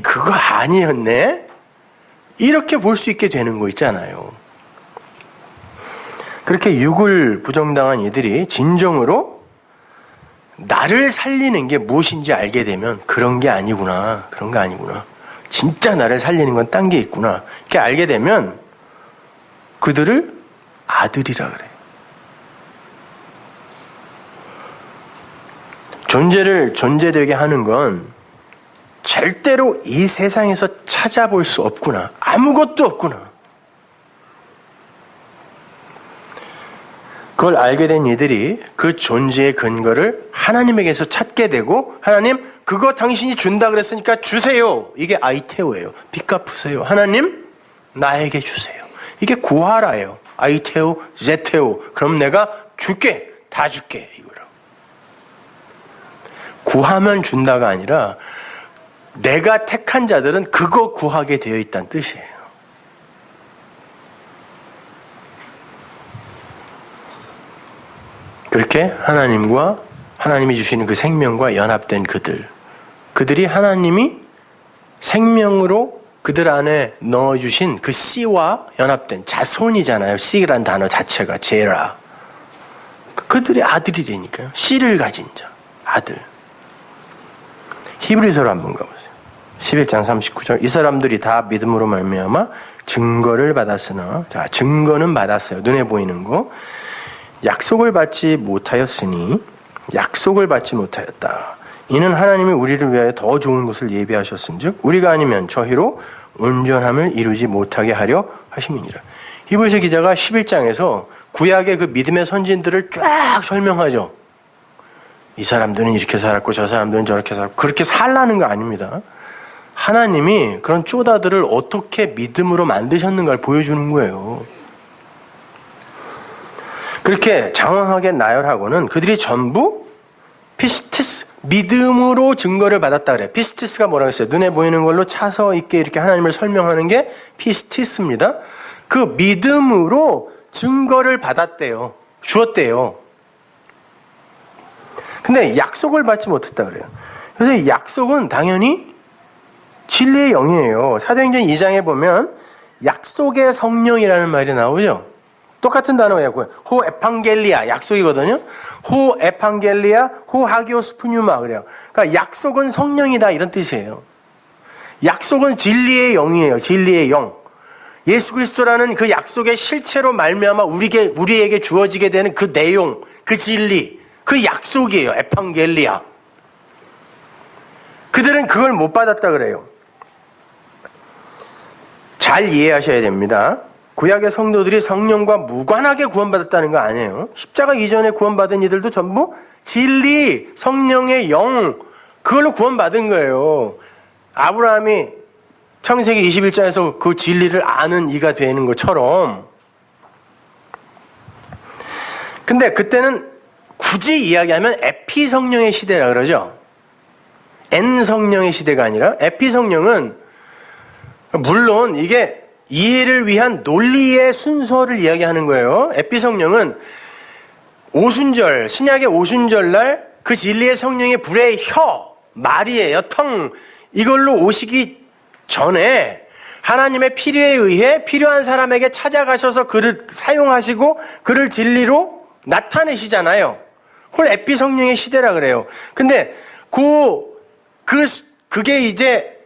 그거 아니었네? 이렇게 볼 수 있게 되는 거 있잖아요. 그렇게 육을 부정당한 이들이 진정으로 나를 살리는 게 무엇인지 알게 되면 그런 게 아니구나. 그런 거 아니구나. 진짜 나를 살리는 건 딴 게 있구나. 이렇게 알게 되면 그들을 아들이라 그래. 존재를 존재되게 하는 건 절대로 이 세상에서 찾아볼 수 없구나. 아무것도 없구나. 그걸 알게 된 이들이 그 존재의 근거를 하나님에게서 찾게 되고 하나님 그거 당신이 준다 그랬으니까 주세요. 이게 아이테오예요. 빚 갚으세요. 하나님 나에게 주세요. 이게 구하라예요. 아이테오, 제테오. 그럼 내가 줄게. 다 줄게. 이거로. 구하면 준다가 아니라 내가 택한 자들은 그거 구하게 되어 있다는 뜻이에요. 그렇게 하나님과 하나님이 주시는 그 생명과 연합된 그들이 하나님이 생명으로 그들 안에 넣어주신 그 씨와 연합된 자손이잖아요. 씨란 단어 자체가 제라. 그들의 아들이라니까요. 씨를 가진 자, 아들. 히브리서로 한번 가보세요. 11장 39절. 이 사람들이 다 믿음으로 말미암아 증거를 받았으나, 자, 증거는 받았어요. 눈에 보이는 거. 약속을 받지 못하였다. 이는 하나님이 우리를 위하여 더 좋은 것을 예비하셨은즉 우리가 아니면 저희로 온전함을 이루지 못하게 하려 하심이니라. 히브리서 기자가 11장에서 구약의 그 믿음의 선진들을 쫙 설명하죠. 이 사람들은 이렇게 살았고 저 사람들은 저렇게 살았고 그렇게 살라는 거 아닙니다. 하나님이 그런 쪼다들을 어떻게 믿음으로 만드셨는가를 보여주는 거예요. 그렇게 장황하게 나열하고는 그들이 전부 피스티스, 믿음으로 증거를 받았다 그래요. 피스티스가 뭐라고 했어요? 눈에 보이는 걸로 차서 있게 이렇게 하나님을 설명하는 게 피스티스입니다. 그 믿음으로 증거를 받았대요. 주었대요. 근데 약속을 받지 못했다 그래요. 그래서 이 약속은 당연히 진리의 영이에요. 사도행전 2장에 보면 약속의 성령이라는 말이 나오죠. 똑같은 단어예요. 호 에판겔리아 약속이거든요. 호 에판겔리아 호 하기오스 푸뉴마 그래요. 그러니까 약속은 성령이다 이런 뜻이에요. 약속은 진리의 영이에요. 진리의 영. 예수 그리스도라는 그 약속의 실체로 말미암아 우리에게 주어지게 되는 그 내용, 그 진리, 그 약속이에요. 에판겔리아. 그들은 그걸 못 받았다 그래요. 잘 이해하셔야 됩니다. 구약의 성도들이 성령과 무관하게 구원받았다는 거 아니에요. 십자가 이전에 구원받은 이들도 전부 진리, 성령의 영, 그걸로 구원받은 거예요. 아브라함이 창세기 21장에서 그 진리를 아는 이가 되는 것처럼 근데 그때는 굳이 이야기하면 에피 성령의 시대라 그러죠. N 성령의 시대가 아니라 에피 성령은, 물론 이게 이해를 위한 논리의 순서를 이야기하는 거예요. 에피 성령은 오순절, 신약의 오순절날 그 진리의 성령이 불의 혀, 말이에요, 텅, 이걸로 오시기 전에 하나님의 필요에 의해 필요한 사람에게 찾아가셔서 그를 사용하시고 그를 진리로 나타내시잖아요. 그걸 에피 성령의 시대라 그래요. 근데 그게 이제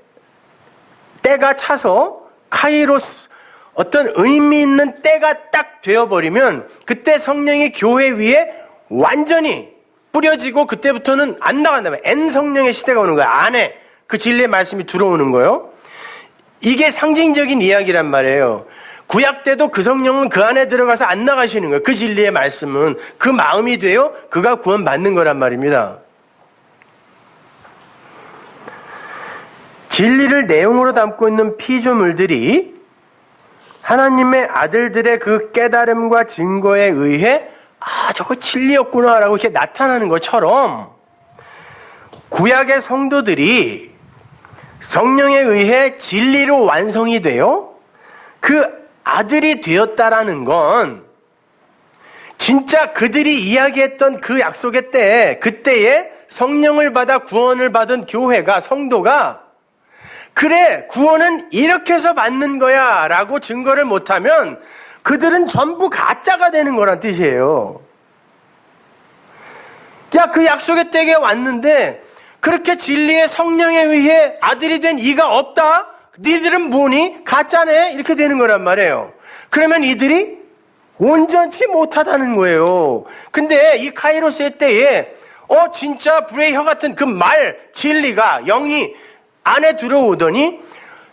때가 차서 카이로스, 어떤 의미 있는 때가 딱 되어버리면 그때 성령이 교회 위에 완전히 뿌려지고 그때부터는 안 나간다면 N 성령의 시대가 오는 거예요. 안에 그 진리의 말씀이 들어오는 거예요. 이게 상징적인 이야기란 말이에요. 구약 때도 그 성령은 그 안에 들어가서 안 나가시는 거예요. 그 진리의 말씀은 그 마음이 되어 그가 구원받는 거란 말입니다. 진리를 내용으로 담고 있는 피조물들이 하나님의 아들들의 그 깨달음과 증거에 의해 저거 진리였구나라고 이렇게 나타나는 것처럼 구약의 성도들이 성령에 의해 진리로 완성이 되어 그 아들이 되었다라는 건 진짜 그들이 이야기했던 그 약속의 때, 그때에 성령을 받아 구원을 받은 교회가, 성도가 그래, 구원은 이렇게 해서 받는 거야 라고 증거를 못하면 그들은 전부 가짜가 되는 거란 뜻이에요. 자, 그 약속의 때에 왔는데 그렇게 진리의 성령에 의해 아들이 된 이가 없다? 니들은 뭐니? 가짜네? 이렇게 되는 거란 말이에요. 그러면 이들이 온전치 못하다는 거예요. 근데 이 카이로스의 때에 진짜 불의 혀 같은 그 말, 진리가, 영이 안에 들어오더니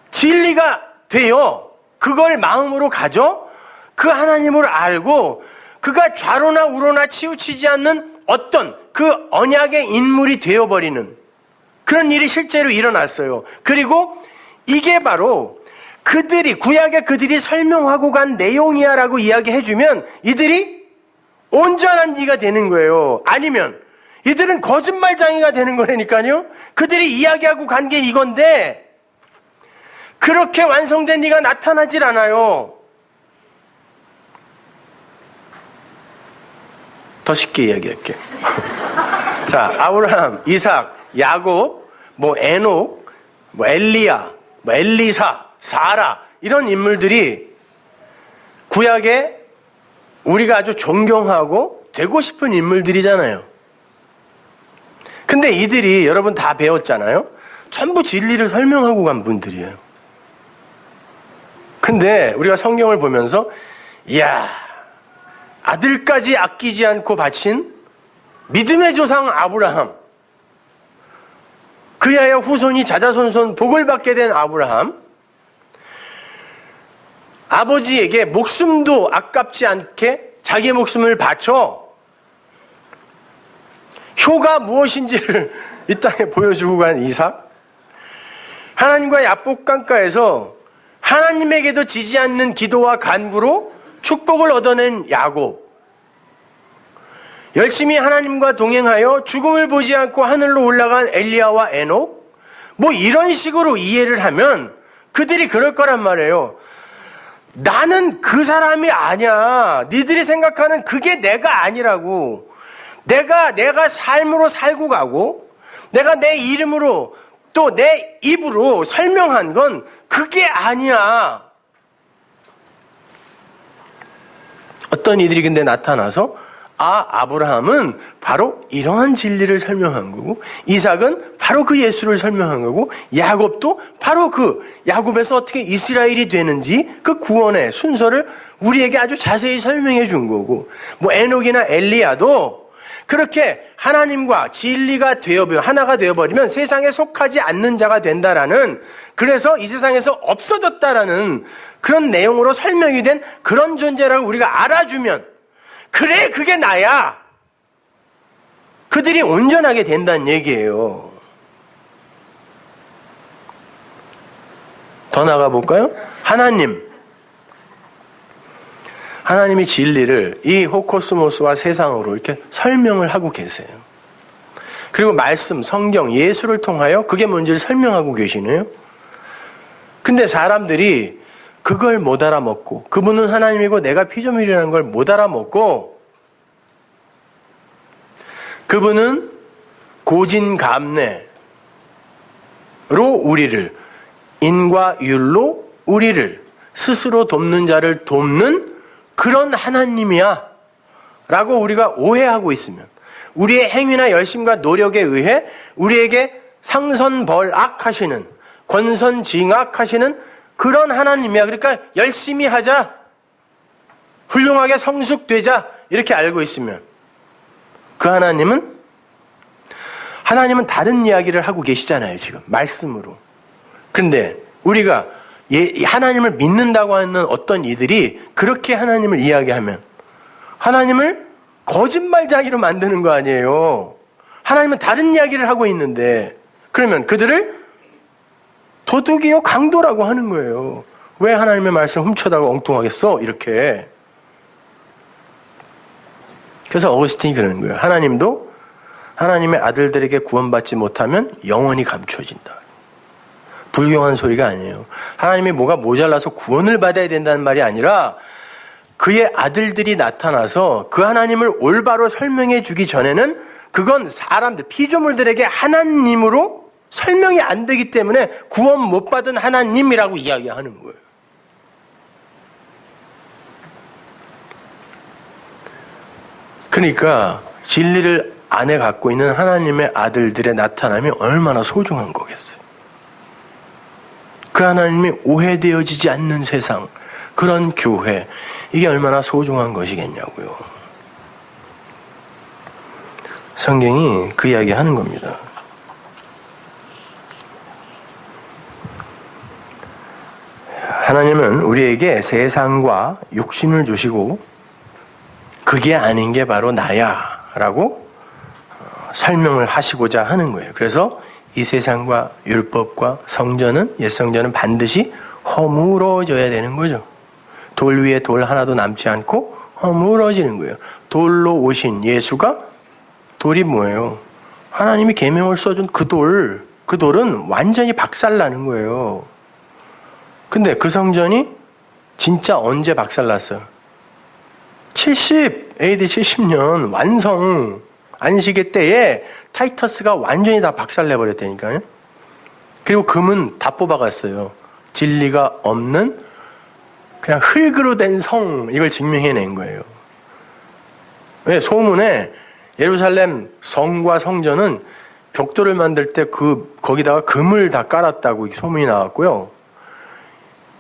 진리가 되어 그걸 마음으로 가져 그 하나님을 알고 그가 좌로나 우로나 치우치지 않는 어떤 그 언약의 인물이 되어버리는 그런 일이 실제로 일어났어요. 그리고 이게 바로 구약의 그들이 설명하고 간 내용이야 라고 이야기해주면 이들이 온전한 이가 되는 거예요. 아니면 이들은 거짓말장이가 되는 거라니까요. 그들이 이야기하고 간 게 이건데 그렇게 완성된 이가 나타나질 않아요. 더 쉽게 이야기할게. 자, 아브라함, 이삭, 야곱, 에녹, 엘리야, 엘리사, 사라 이런 인물들이 구약에 우리가 아주 존경하고 되고 싶은 인물들이잖아요. 근데 이들이 여러분 다 배웠잖아요. 전부 진리를 설명하고 간 분들이에요. 근데 우리가 성경을 보면서 이야, 아들까지 아끼지 않고 바친 믿음의 조상 아브라함, 그야의 후손이 자자손손 복을 받게 된 아브라함, 아버지에게 목숨도 아깝지 않게 자기의 목숨을 바쳐 효가 무엇인지를 이 땅에 보여주고 간 이삭, 하나님과 야복강가에서 하나님에게도 지지 않는 기도와 간구로 축복을 얻어낸 야곱, 열심히 하나님과 동행하여 죽음을 보지 않고 하늘로 올라간 엘리야와 에녹, 이런 식으로 이해를 하면 그들이 그럴 거란 말이에요. 나는 그 사람이 아니야. 니들이 생각하는 그게 내가 아니라고. 내가 삶으로 살고 가고 내가 내 이름으로 또 내 입으로 설명한 건 그게 아니야. 어떤 이들이 근데 나타나서 아브라함은 바로 이러한 진리를 설명한 거고 이삭은 바로 그 예수를 설명한 거고 야곱도 바로 그 야곱에서 어떻게 이스라엘이 되는지 그 구원의 순서를 우리에게 아주 자세히 설명해 준 거고 에녹이나 엘리야도 그렇게 하나님과 진리가 하나가 되어버리면 세상에 속하지 않는 자가 된다라는, 그래서 이 세상에서 없어졌다라는 그런 내용으로 설명이 된 그런 존재라고 우리가 알아주면 그래, 그게 나야. 그들이 온전하게 된다는 얘기예요. 더 나가 볼까요? 하나님이 진리를 이 호코스모스와 세상으로 이렇게 설명을 하고 계세요. 그리고 말씀, 성경, 예수를 통하여 그게 뭔지를 설명하고 계시네요. 근데 사람들이 그걸 못 알아먹고, 그분은 하나님이고 내가 피조물이라는 걸 못 알아먹고, 그분은 고진감래로 우리를, 인과 율로 우리를 스스로 돕는 자를 돕는 그런 하나님이야 라고 우리가 오해하고 있으면, 우리의 행위나 열심과 노력에 의해 우리에게 상선벌악하시는, 권선징악하시는 그런 하나님이야. 그러니까 열심히 하자, 훌륭하게 성숙되자, 이렇게 알고 있으면 그 하나님은 다른 이야기를 하고 계시잖아요. 지금 말씀으로. 근데 우리가 하나님을 믿는다고 하는 어떤 이들이 그렇게 하나님을 이야기하면 하나님을 거짓말쟁이로 만드는 거 아니에요. 하나님은 다른 이야기를 하고 있는데, 그러면 그들을 도둑이요 강도라고 하는 거예요. 왜 하나님의 말씀 훔쳐다가 엉뚱하게 써? 이렇게. 그래서 어거스틴이 그러는 거예요. 하나님도 하나님의 아들들에게 구원받지 못하면 영원히 감춰진다. 불경한 소리가 아니에요. 하나님이 뭐가 모자라서 구원을 받아야 된다는 말이 아니라 그의 아들들이 나타나서 그 하나님을 올바로 설명해 주기 전에는 그건 사람들, 피조물들에게 하나님으로 설명이 안 되기 때문에 구원 못 받은 하나님이라고 이야기하는 거예요. 그러니까 진리를 안에 갖고 있는 하나님의 아들들의 나타남이 얼마나 소중한 거겠어요. 그 하나님이 오해되어지지 않는 세상, 그런 교회, 이게 얼마나 소중한 것이겠냐고요. 성경이 그 이야기 하는 겁니다. 하나님은 우리에게 세상과 육신을 주시고 그게 아닌 게 바로 나야 라고 설명을 하시고자 하는 거예요. 그래서 이 세상과 율법과 성전은, 옛성전은 반드시 허물어져야 되는 거죠. 돌 위에 돌 하나도 남지 않고 허물어지는 거예요. 돌로 오신 예수가, 돌이 뭐예요? 하나님이 계명을 써준 그 돌은 완전히 박살나는 거예요. 근데 그 성전이 진짜 언제 박살났어요? AD 70년 완성 안식의 때에 타이터스가 완전히 다 박살내버렸다니까요. 그리고 금은 다 뽑아갔어요. 진리가 없는 그냥 흙으로 된 성, 이걸 증명해낸 거예요. 왜? 소문에 예루살렘 성과 성전은 벽돌을 만들 때 거기다가 금을 다 깔았다고 소문이 나왔고요.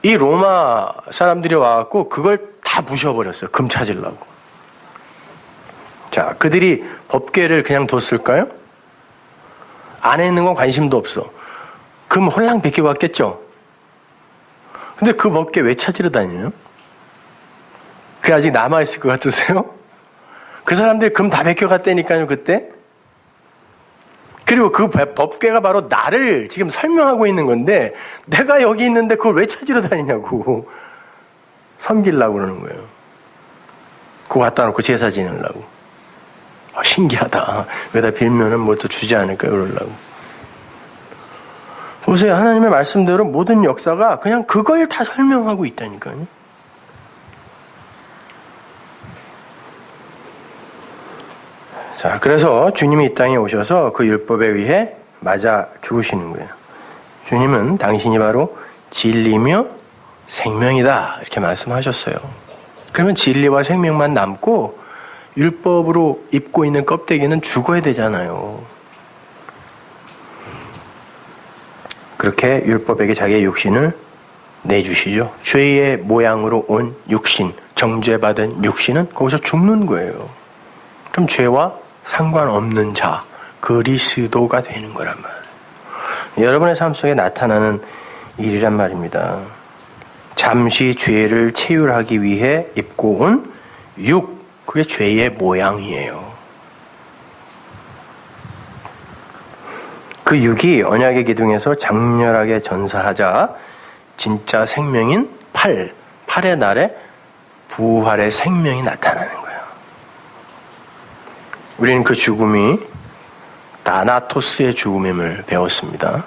이 로마 사람들이 와갖고 그걸 다 부셔버렸어요. 금 찾으려고. 자, 그들이 법궤를 그냥 뒀을까요? 안에 있는 건 관심도 없어. 금 홀랑 벗겨갔겠죠? 근데 그 법궤 왜 찾으러 다녀요? 그게 아직 남아있을 것 같으세요? 그 사람들이 금 다 벗겨갔다니까요, 그때? 그리고 그 법궤가 바로 나를 지금 설명하고 있는 건데, 내가 여기 있는데 그걸 왜 찾으러 다니냐고. 섬기려고 그러는 거예요. 그거 갖다 놓고 제사 지내려고. 신기하다. 왜다 빌면은 뭐 또 주지 않을까, 그러려고. 보세요. 하나님의 말씀대로 모든 역사가 그냥 그걸 다 설명하고 있다니까요. 자, 그래서 주님이 이 땅에 오셔서 그 율법에 의해 맞아 죽으시는 거예요. 주님은 당신이 바로 진리며 생명이다, 이렇게 말씀하셨어요. 그러면 진리와 생명만 남고 율법으로 입고 있는 껍데기는 죽어야 되잖아요. 그렇게 율법에게 자기의 육신을 내주시죠. 죄의 모양으로 온 육신, 정죄받은 육신은 거기서 죽는 거예요. 그럼 죄와 상관없는 자, 그리스도가 되는 거란 말이에요. 여러분의 삶 속에 나타나는 일이란 말입니다. 잠시 죄를 체휼하기 위해 입고 온 육, 그게 죄의 모양이에요. 그 육이 언약의 기둥에서 장렬하게 전사하자 진짜 생명인 팔의 날에 부활의 생명이 나타나는 거예요. 우리는 그 죽음이 다나토스의 죽음임을 배웠습니다.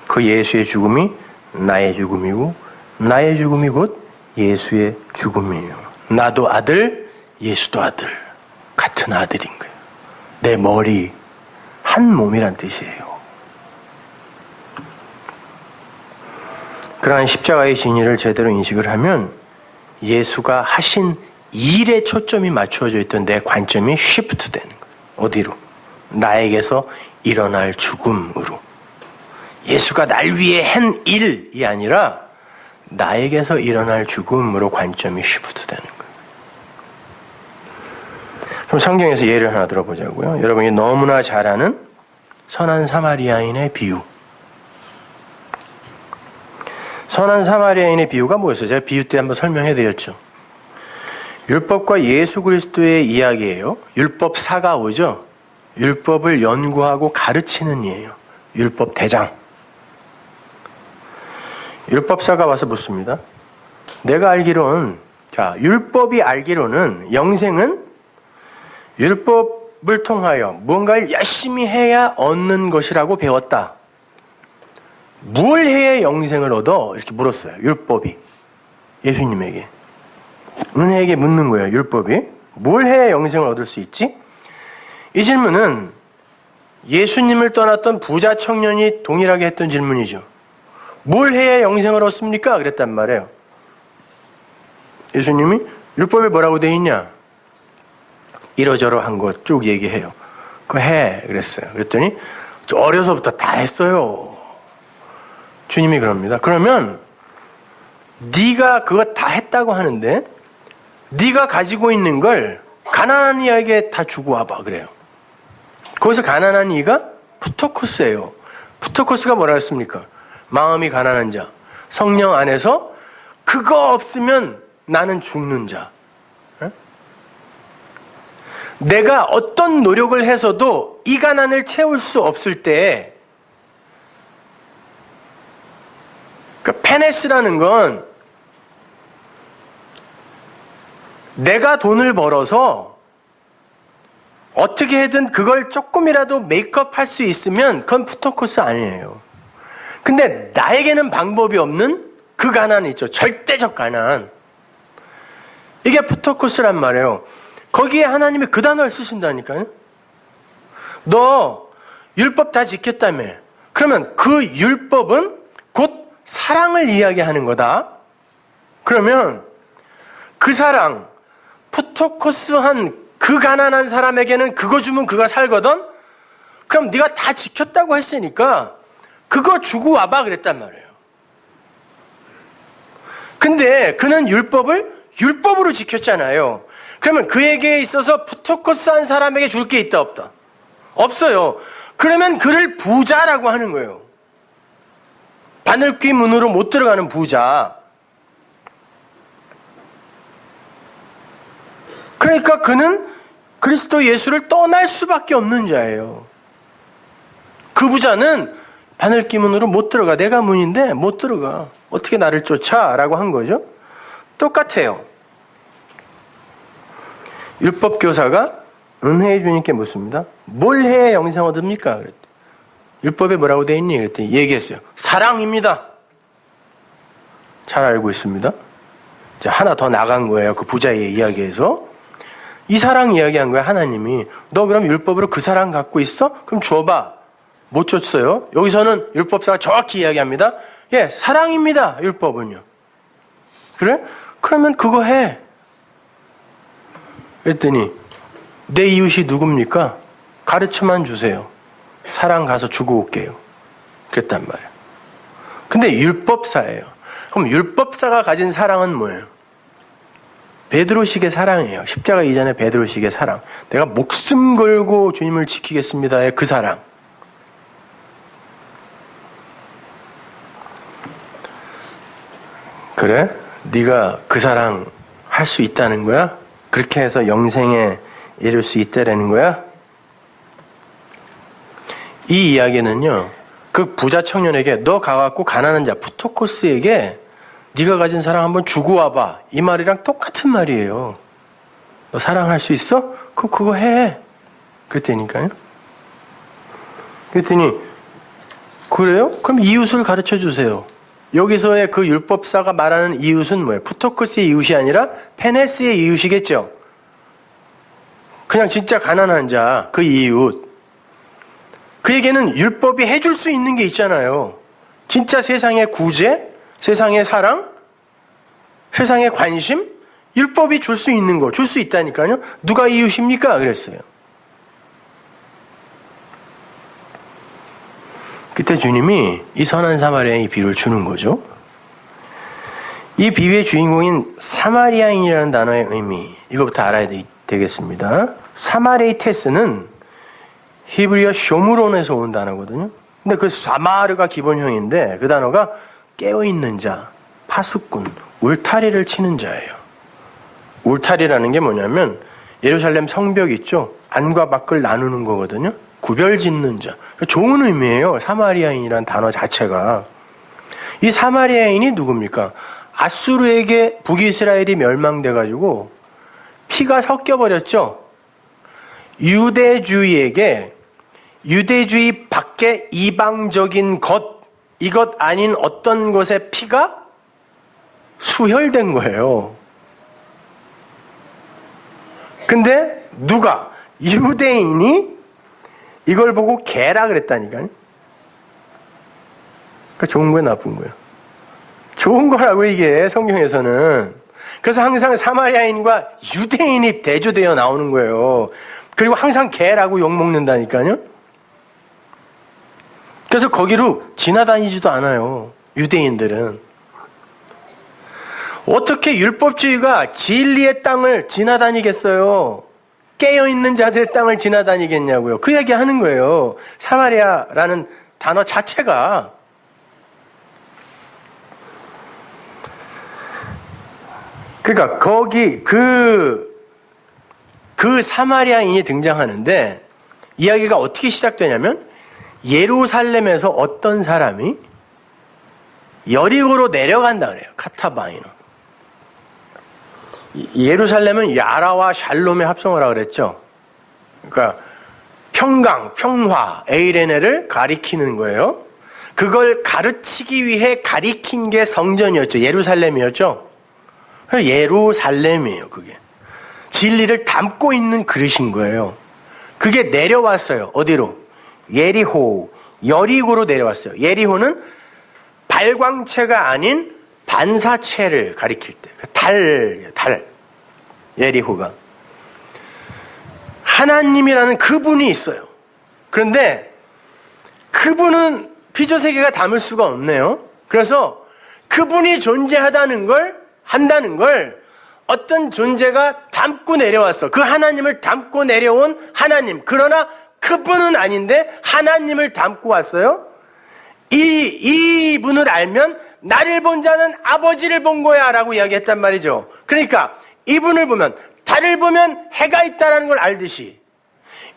그 예수의 죽음이 나의 죽음이고 나의 죽음이 곧 예수의 죽음이에요. 나도 아들, 예수도 아들. 같은 아들인 거예요. 내 머리, 한 몸이란 뜻이에요. 그러한 십자가의 진리를 제대로 인식을 하면 예수가 하신 일에 초점이 맞추어져 있던 내 관점이 쉬프트 되는 거예요. 어디로? 나에게서 일어날 죽음으로. 예수가 날 위해 한 일이 아니라 나에게서 일어날 죽음으로 관점이 쉬프트 되는 거예요. 그럼 성경에서 예를 하나 들어보자고요. 여러분이 너무나 잘 아는 선한 사마리아인의 비유. 선한 사마리아인의 비유가 뭐였어요? 제가 비유 때 한번 설명해 드렸죠. 율법과 예수 그리스도의 이야기예요. 율법사가 오죠. 율법을 연구하고 가르치는 이에요. 율법 대장. 율법사가 와서 묻습니다. 내가 알기로는, 율법이 알기로는 영생은 율법을 통하여 무언가를 열심히 해야 얻는 것이라고 배웠다. 뭘 해야 영생을 얻어? 이렇게 물었어요. 율법이. 예수님에게. 은혜에게 묻는 거예요. 율법이. 뭘 해야 영생을 얻을 수 있지? 이 질문은 예수님을 떠났던 부자 청년이 동일하게 했던 질문이죠. 뭘 해야 영생을 얻습니까? 그랬단 말이에요. 예수님이 율법에 뭐라고 돼 있냐? 이러저러한 거 쭉 얘기해요. 그거 해. 그랬어요. 그랬더니 어려서부터 다 했어요. 주님이 그럽니다. 그러면 네가 그거 다 했다고 하는데 네가 가지고 있는 걸 가난한 이에게 다 주고 와봐. 그래요. 거기서 가난한 이가 푸토코스예요. 푸토코스가 뭐라 했습니까? 마음이 가난한 자. 성령 안에서 그거 없으면 나는 죽는 자. 내가 어떤 노력을 해서도 이 가난을 채울 수 없을 때, 그러니까 페네스라는 건 내가 돈을 벌어서 어떻게든 그걸 조금이라도 메이크업 할 수 있으면 그건 푸토코스 아니에요. 근데 나에게는 방법이 없는 그 가난 있죠. 절대적 가난. 이게 푸토코스란 말이에요. 거기에 하나님이 그 단어를 쓰신다니까요. 너 율법 다 지켰다며. 그러면 그 율법은 곧 사랑을 이야기하는 거다. 그러면 그 사랑, 푸토코스한 그 가난한 사람에게는 그거 주면 그가 살거든? 그럼 네가 다 지켰다고 했으니까 그거 주고 와봐 그랬단 말이에요. 근데 그는 율법을 율법으로 지켰잖아요. 그러면 그에게 있어서 푸토코스한 사람에게 줄 게 있다 없다? 없어요. 그러면 그를 부자라고 하는 거예요. 바늘귀 문으로 못 들어가는 부자. 그러니까 그는 그리스도 예수를 떠날 수밖에 없는 자예요. 그 부자는 바늘귀 문으로 못 들어가. 내가 문인데 못 들어가. 어떻게 나를 쫓아? 라고 한 거죠. 똑같아요. 율법교사가 은혜의 주님께 묻습니다. 뭘 해야 영생 얻습니까? 그랬더니 율법에 뭐라고 돼 있니? 그랬더니 얘기했어요. 사랑입니다. 잘 알고 있습니다. 자, 하나 더 나간 거예요. 그 부자의 이야기에서. 이 사랑 이야기한 거야, 하나님이. 너 그럼 율법으로 그 사랑 갖고 있어? 그럼 줘봐. 못 줬어요. 여기서는 율법사가 정확히 이야기합니다. 예, 사랑입니다. 율법은요. 그래? 그러면 그거 해. 그랬더니 내 이웃이 누굽니까? 가르쳐만 주세요. 사랑 가서 주고 올게요. 그랬단 말이에요. 근데 율법사예요. 그럼 율법사가 가진 사랑은 뭐예요? 베드로식의 사랑이에요. 십자가 이전의 베드로식의 사랑. 내가 목숨 걸고 주님을 지키겠습니다의 그 사랑. 그래? 네가 그 사랑 할 수 있다는 거야? 그렇게 해서 영생에 이룰 수 있다라는 거야? 이 이야기는요, 그 부자 청년에게 너 가갖고 가난한 자 푸토코스에게 네가 가진 사랑 한번 주고 와봐. 이 말이랑 똑같은 말이에요. 너 사랑할 수 있어? 그거 해. 그랬다니까요. 그랬더니 그래요? 그럼 이웃을 가르쳐 주세요. 여기서의 그 율법사가 말하는 이웃은 뭐예요? 푸토크스의 이웃이 아니라 페네스의 이웃이겠죠. 그냥 진짜 가난한 자, 그 이웃. 그에게는 율법이 해줄 수 있는 게 있잖아요. 진짜 세상의 구제, 세상의 사랑, 세상의 관심, 율법이 줄 수 있는 거, 줄 수 있다니까요. 누가 이웃입니까? 그랬어요. 그때 주님이 이 선한 사마리아인의 비유를 주는 거죠. 이 비유의 주인공인 사마리아인이라는 단어의 의미, 이거부터 알아야 되겠습니다. 사마레이테스는 히브리어 쇼무론에서 온 단어거든요. 근데 그 사마르가 기본형인데 그 단어가 깨어있는 자, 파수꾼, 울타리를 치는 자예요. 울타리라는 게 뭐냐면 예루살렘 성벽 있죠? 안과 밖을 나누는 거거든요. 구별 짓는 자. 좋은 의미예요. 사마리아인이라는 단어 자체가. 이 사마리아인이 누굽니까? 아수르에게 북이스라엘이 멸망돼가지고 피가 섞여버렸죠. 유대주의에게 유대주의 밖에 이방적인 것, 이것 아닌 어떤 것의 피가 수혈된 거예요. 근데 누가? 유대인이 이걸 보고 개라 그랬다니까요. 그러니까 좋은 거야, 나쁜 거야? 좋은 거라고 이게 성경에서는. 그래서 항상 사마리아인과 유대인이 대조되어 나오는 거예요. 그리고 항상 개라고 욕먹는다니까요. 그래서 거기로 지나다니지도 않아요. 유대인들은. 어떻게 율법주의가 진리의 땅을 지나다니겠어요? 깨어있는 자들의 땅을 지나다니겠냐고요. 그 얘기 하는 거예요. 사마리아라는 단어 자체가. 그러니까 거기 그 사마리아인이 등장하는데 이야기가 어떻게 시작되냐면 예루살렘에서 어떤 사람이 여리고로 내려간다 그래요. 카타바이노. 예루살렘은 야라와 샬롬의 합성어라고 그랬죠. 그러니까 평강, 평화, 에이레네를 가리키는 거예요. 그걸 가르치기 위해 가리킨 게 성전이었죠. 예루살렘이었죠. 예루살렘이에요, 그게. 진리를 담고 있는 그릇인 거예요. 그게 내려왔어요. 어디로? 예리호, 여리고로 내려왔어요. 예리호는 발광체가 아닌 반사체를 가리킬 때. 달. 예리호가. 하나님이라는 그분이 있어요. 그런데 그분은 피조세계가 담을 수가 없네요. 그래서 그분이 존재한다는 걸 어떤 존재가 담고 내려왔어. 그 하나님을 담고 내려온 하나님. 그러나 그분은 아닌데 하나님을 담고 왔어요. 이분을 알면 나를 본 자는 아버지를 본 거야 라고 이야기했단 말이죠. 그러니까 이분을 보면, 달을 보면 해가 있다는 걸 알듯이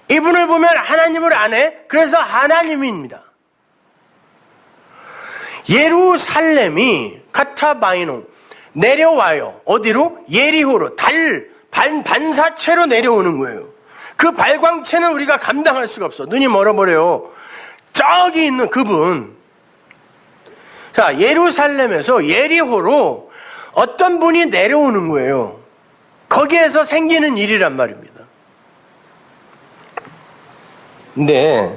이분을 보면 하나님을 아네. 그래서 하나님입니다. 예루살렘이 카타바이노 내려와요. 어디로? 예리호로. 반사체로 내려오는 거예요. 그 발광체는 우리가 감당할 수가 없어. 눈이 멀어버려요. 저기 있는 그분. 자, 예루살렘에서 예리호로 어떤 분이 내려오는 거예요. 거기에서 생기는 일이란 말입니다. 근데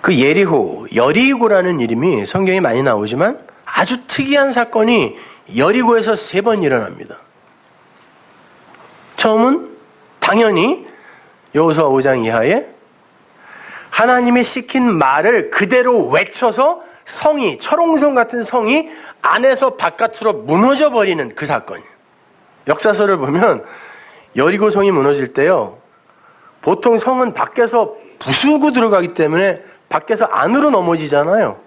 그 예리호, 여리고라는 이름이 성경에 많이 나오지만 아주 특이한 사건이 여리고에서 3번 일어납니다. 처음은 당연히 여호수아 5장 이하에 하나님이 시킨 말을 그대로 외쳐서 성이, 철옹성 같은 성이 안에서 바깥으로 무너져 버리는 그 사건이에요. 역사서를 보면 여리고 성이 무너질 때요, 보통 성은 밖에서 부수고 들어가기 때문에 밖에서 안으로 넘어지잖아요.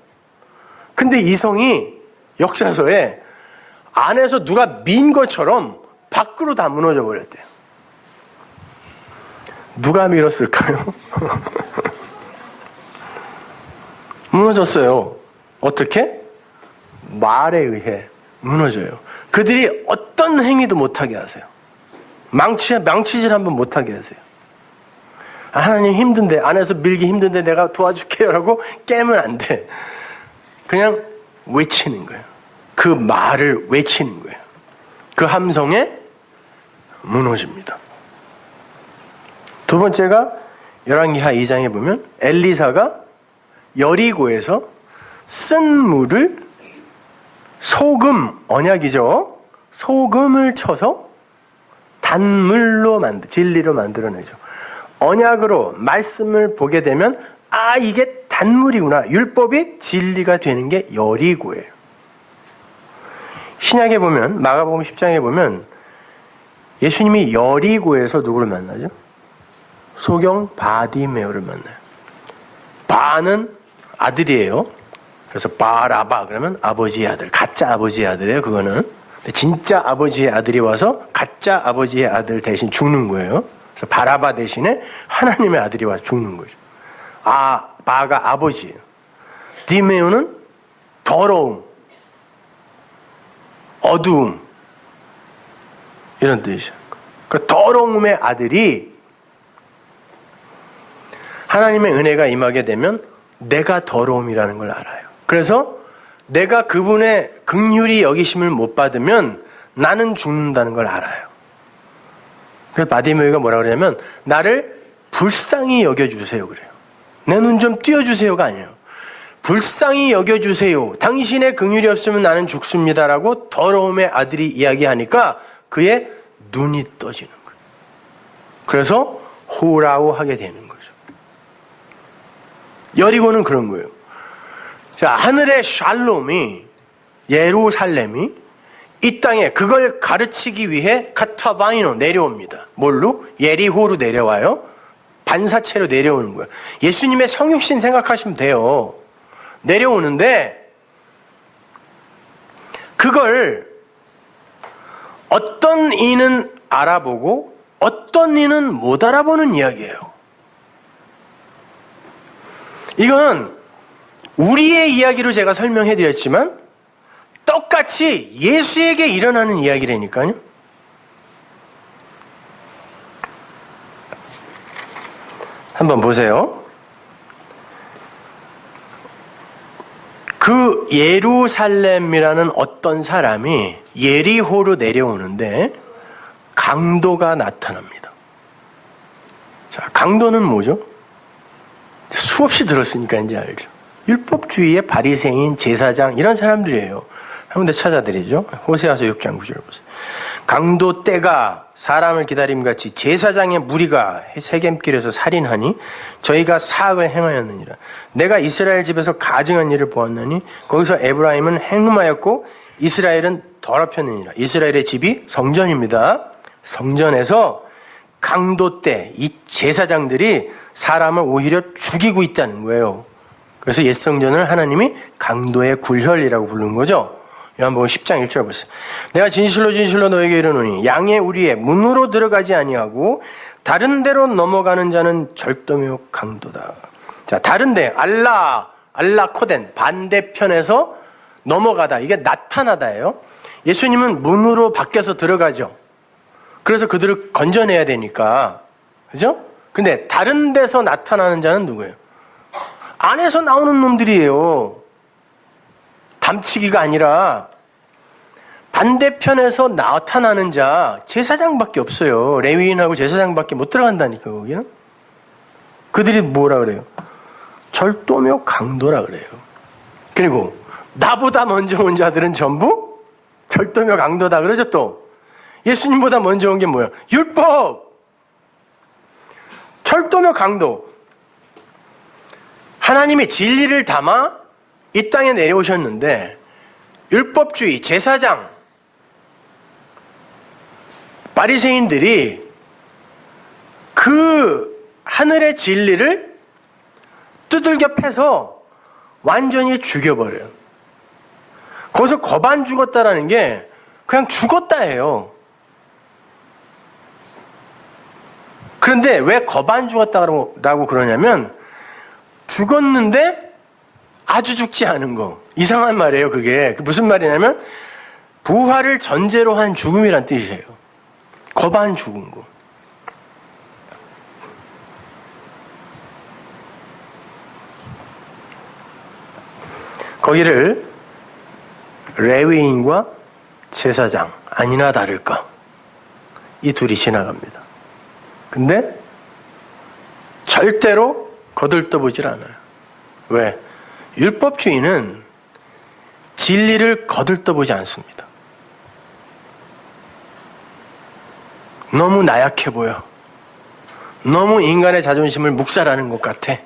근데 이 성이 역사서에 안에서 누가 민 것처럼 밖으로 다 무너져 버렸대요. 누가 밀었을까요? 무너졌어요. 어떻게? 말에 의해. 무너져요. 그들이 어떤 행위도 못하게 하세요. 망치질 한번 못하게 하세요. 하나님 힘든데, 안에서 밀기 힘든데 내가 도와줄게요 라고 깨면 안 돼. 그냥 외치는 거예요. 그 말을 외치는 거예요. 그 함성에 무너집니다. 두 번째가 열왕기하 2장에 보면 엘리사가 여리고에서 쓴 물을 소금, 언약이죠. 소금을 쳐서 단물로 진리로 만들어내죠. 언약으로 말씀을 보게 되면 이게 단물이구나. 율법이 진리가 되는 게 여리고예요. 신약에 보면 마가복음 10장에 보면 예수님이 여리고에서 누구를 만나죠? 소경 바디메오를 만나요. 바는 아들이에요. 그래서 바라바 그러면 아버지의 아들, 가짜 아버지의 아들이에요. 그거는 진짜 아버지의 아들이 와서 가짜 아버지의 아들 대신 죽는 거예요. 그래서 바라바 대신에 하나님의 아들이 와서 죽는 거죠. 바가 아버지예요. 디메오는 더러움, 어두움 이런 뜻이죠. 그 더러움의 아들이 하나님의 은혜가 임하게 되면 내가 더러움이라는 걸 알아요. 그래서 내가 그분의 긍휼히 여기심을 못 받으면 나는 죽는다는 걸 알아요. 그래서 바디메오가 뭐라 그러냐면 나를 불쌍히 여겨주세요 그래요. 내 눈 좀 띄워주세요가 아니에요. 불쌍히 여겨주세요. 당신의 긍휼이 없으면 나는 죽습니다라고 더러움의 아들이 이야기하니까 그의 눈이 떠지는 거예요. 그래서 호라오하게 되는 거죠. 여리고는 그런 거예요. 자, 하늘의 샬롬이, 예루살렘이 이 땅에 그걸 가르치기 위해 카타바이노 내려옵니다. 뭘로? 예리호로 내려와요. 반사체로 내려오는 거예요. 예수님의 성육신 생각하시면 돼요. 내려오는데 그걸 어떤 이는 알아보고 어떤 이는 못 알아보는 이야기예요. 이거는 우리의 이야기로 제가 설명해 드렸지만 똑같이 예수에게 일어나는 이야기라니까요. 한번 보세요. 그 예루살렘이라는 어떤 사람이 예리호로 내려오는데 강도가 나타납니다. 자, 강도는 뭐죠? 수없이 들었으니까 이제 알죠. 율법주의의 바리새인, 제사장 이런 사람들이에요. 한 군데 찾아드리죠. 호세아서 6장 9절 보세요. 강도 때가 사람을 기다림같이 제사장의 무리가 세겜길에서 살인하니 저희가 사악을 행하였느니라. 내가 이스라엘 집에서 가증한 일을 보았나니 거기서 에브라임은 행음하였고 이스라엘은 더럽혔느니라. 이스라엘의 집이 성전입니다. 성전에서 강도 때 이 제사장들이 사람을 오히려 죽이고 있다는 거예요. 그래서 옛 성전을 하나님이 강도의 굴혈이라고 부른 거죠. 요한복음 10장 1절 보세요. 내가 진실로 진실로 너에게 이르노니 양의 우리의 문으로 들어가지 아니하고 다른 데로 넘어가는 자는 절도며 강도다. 자, 다른 데 알라코덴 반대편에서 넘어가다. 이게 나타나다예요. 예수님은 문으로 밖에서 들어가죠. 그래서 그들을 건져내야 되니까. 그죠? 근데 다른 데서 나타나는 자는 누구예요? 안에서 나오는 놈들이에요. 담치기가 아니라 반대편에서 나타나는 자 제사장밖에 없어요. 레위인하고 제사장밖에 못 들어간다니까 거기는. 그들이 뭐라 그래요? 절도며 강도라 그래요. 그리고 나보다 먼저 온 자들은 전부 절도며 강도다 그러죠. 또 예수님보다 먼저 온 게 뭐예요? 율법. 절도며 강도. 하나님이 진리를 담아 이 땅에 내려오셨는데 율법주의, 제사장, 바리새인들이 그 하늘의 진리를 두들겨 패서 완전히 죽여버려요. 거기서 거반 죽었다라는 게 그냥 죽었다예요. 그런데 왜 거반 죽었다라고 그러냐면 죽었는데 아주 죽지 않은 거. 이상한 말이에요, 그게. 무슨 말이냐면 부활을 전제로 한 죽음이란 뜻이에요. 거반 죽은 거. 거기를 레위인과 제사장, 아니나 다를까 이 둘이 지나갑니다. 근데 절대로 거들떠보질 않아요. 왜? 율법주의는 진리를 거들떠보지 않습니다. 너무 나약해 보여. 너무 인간의 자존심을 묵살하는 것 같아.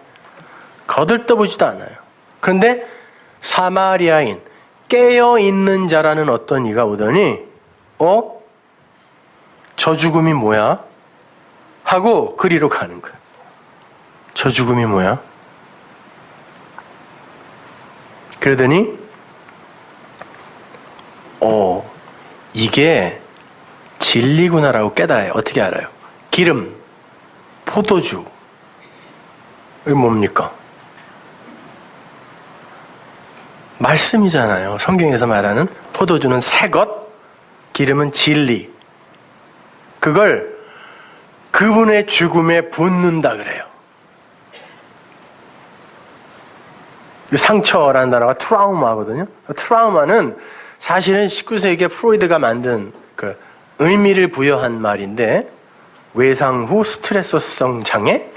거들떠보지도 않아요. 그런데 사마리아인, 깨어있는 자라는 어떤 이가 오더니 저 죽음이 뭐야? 하고 그리로 가는 거예요. 저 죽음이 뭐야? 그러더니 이게 진리구나라고 깨달아요. 어떻게 알아요? 기름, 포도주. 이게 뭡니까? 말씀이잖아요. 성경에서 말하는 포도주는 새 것, 기름은 진리. 그걸 그분의 죽음에 붓는다 그래요. 상처라는 단어가 트라우마거든요. 트라우마는 사실은 19세기에 프로이드가 만든 그 의미를 부여한 말인데, 외상 후 스트레스성 장애?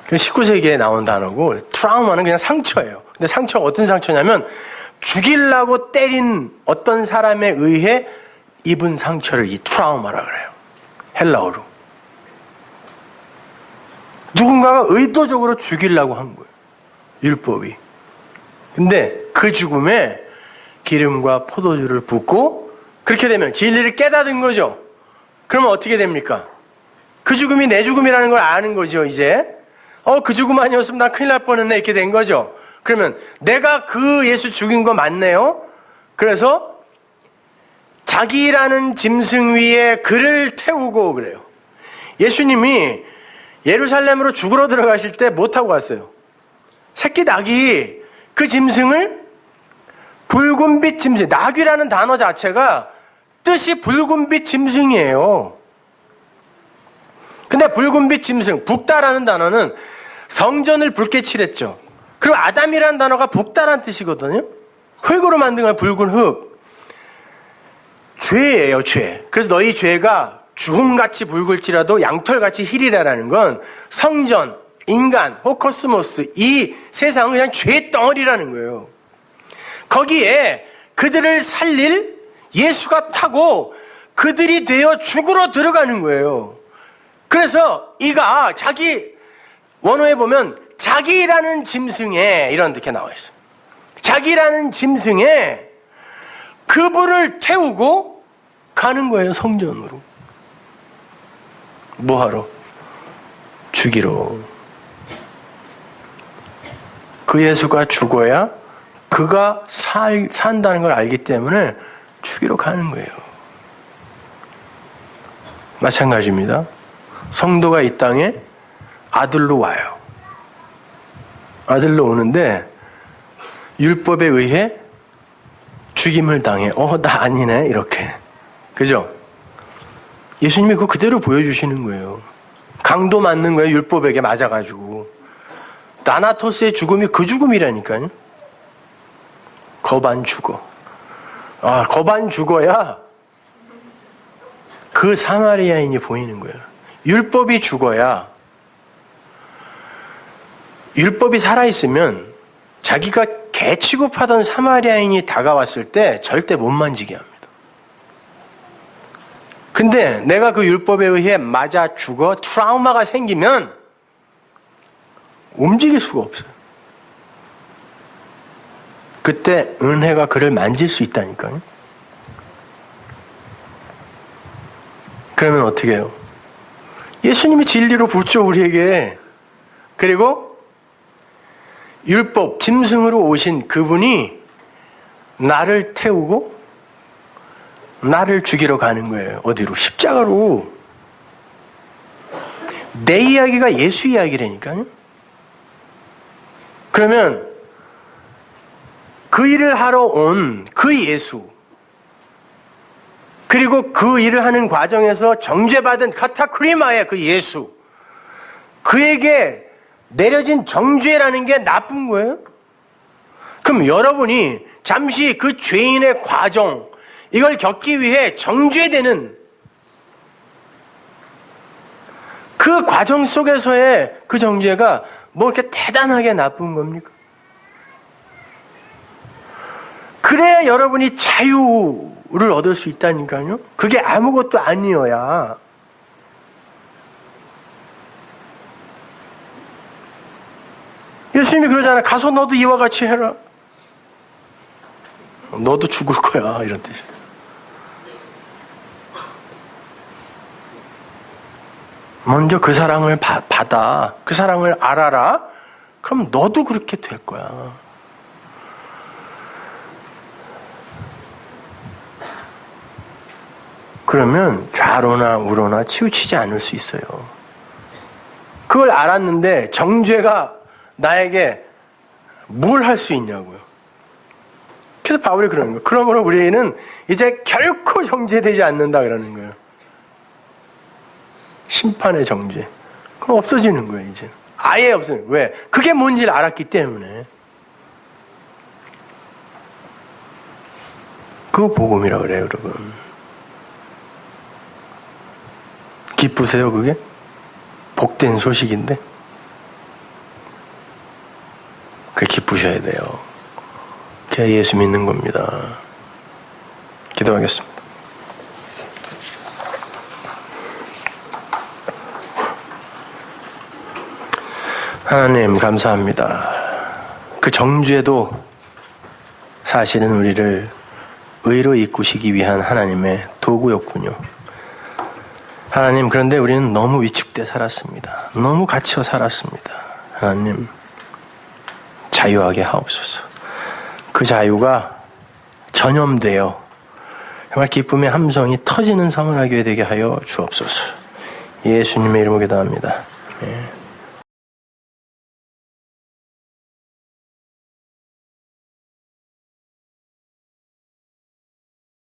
19세기에 나온 단어고, 트라우마는 그냥 상처예요. 근데 상처가 어떤 상처냐면 죽이려고 때린 어떤 사람에 의해 입은 상처를 이 트라우마라 그래요. 헬라어로. 누군가가 의도적으로 죽이려고 한 거예요. 율법이. 근데 그 죽음에 기름과 포도주를 붓고 그렇게 되면 진리를 깨닫은 거죠. 그러면 어떻게 됩니까? 그 죽음이 내 죽음이라는 걸 아는 거죠, 이제. 그 죽음 아니었으면 나 큰일 날 뻔했네, 이렇게 된 거죠. 그러면 내가 그 예수 죽인 거 맞네요? 그래서 자기라는 짐승 위에 그를 태우고 그래요. 예수님이 예루살렘으로 죽으러 들어가실 때 뭐 타고 갔어요? 새끼 낙이 그 짐승을 붉은빛 짐승, 낙이라는 단어 자체가 뜻이 붉은빛 짐승이에요. 근데 붉은빛 짐승, 붓다라는 단어는 성전을 붉게 칠했죠. 그리고 아담이라는 단어가 붓다라는 뜻이거든요. 흙으로 만든 건 붉은 흙. 죄예요, 죄. 그래서 너희 죄가 주홍같이 붉을지라도 양털같이 희리라라는 건 성전, 인간, 호코스모스, 이 세상은 그냥 죄 덩어리라는 거예요. 거기에 그들을 살릴 예수가 타고 그들이 되어 죽으러 들어가는 거예요. 그래서 이가 자기, 원어에 보면 자기라는 짐승에 이렇게 나와 있어요. 자기라는 짐승에 그분을 태우고 가는 거예요, 성전으로. 뭐하러? 죽이러. 그 예수가 죽어야 그가 산다는 걸 알기 때문에 죽이러 가는 거예요. 마찬가지입니다. 성도가 이 땅에 아들로 와요. 아들로 오는데 율법에 의해 죽임을 당해. 나 아니네, 이렇게. 그죠? 예수님이 그거 그대로 보여주시는 거예요. 강도 맞는 거예요, 율법에게 맞아가지고. 나나토스의 죽음이 그 죽음이라니까요. 거반 죽어. 거반 죽어야 그 사마리아인이 보이는 거예요. 율법이 죽어야, 율법이 살아있으면 자기가 개 취급하던 사마리아인이 다가왔을 때 절대 못 만지게 합니다. 근데 내가 그 율법에 의해 맞아 죽어 트라우마가 생기면 움직일 수가 없어요. 그때 은혜가 그를 만질 수 있다니까요. 그러면 어떻게 해요? 예수님이 진리로 붙죠, 우리에게. 그리고 율법, 짐승으로 오신 그분이 나를 태우고 나를 죽이러 가는 거예요. 어디로? 십자가로. 내 이야기가 예수 이야기라니까요. 그러면 그 일을 하러 온 그 예수, 그리고 그 일을 하는 과정에서 정죄받은 카타크리마의 그 예수, 그에게 내려진 정죄라는 게 나쁜 거예요? 그럼 여러분이 잠시 그 죄인의 과정, 이걸 겪기 위해 정죄되는 그 과정 속에서의 그 정죄가 뭐 이렇게 대단하게 나쁜 겁니까? 그래야 여러분이 자유를 얻을 수 있다니까요. 그게 아무것도 아니어야. 예수님이 그러잖아요. 가서 너도 이와 같이 해라. 너도 죽을 거야, 이런 뜻이. 먼저 그 사랑을 받아, 그 사랑을 알아라. 그럼 너도 그렇게 될 거야. 그러면 좌로나 우로나 치우치지 않을 수 있어요. 그걸 알았는데 정죄가 나에게 뭘 할 수 있냐고요. 그래서 바울이 그러는 거예요. 그러므로 우리는 이제 결코 정죄되지 않는다 그러는 거예요. 심판의 정죄. 그럼 없어지는 거예요, 이제. 아예 없어요. 왜? 그게 뭔지를 알았기 때문에. 그거 복음이라고 그래요, 여러분. 기쁘세요, 그게? 복된 소식인데? 그게 기쁘셔야 돼요. 그게 예수 믿는 겁니다. 기도하겠습니다. 하나님 감사합니다. 그 정죄도 사실은 우리를 의로 이끄시기 위한 하나님의 도구였군요. 하나님, 그런데 우리는 너무 위축돼 살았습니다. 너무 갇혀 살았습니다. 하나님, 자유하게 하옵소서. 그 자유가 전염되어 정말 기쁨의 함성이 터지는 성을 하게 되게 하여 주옵소서. 예수님의 이름으로 기도합니다. 예.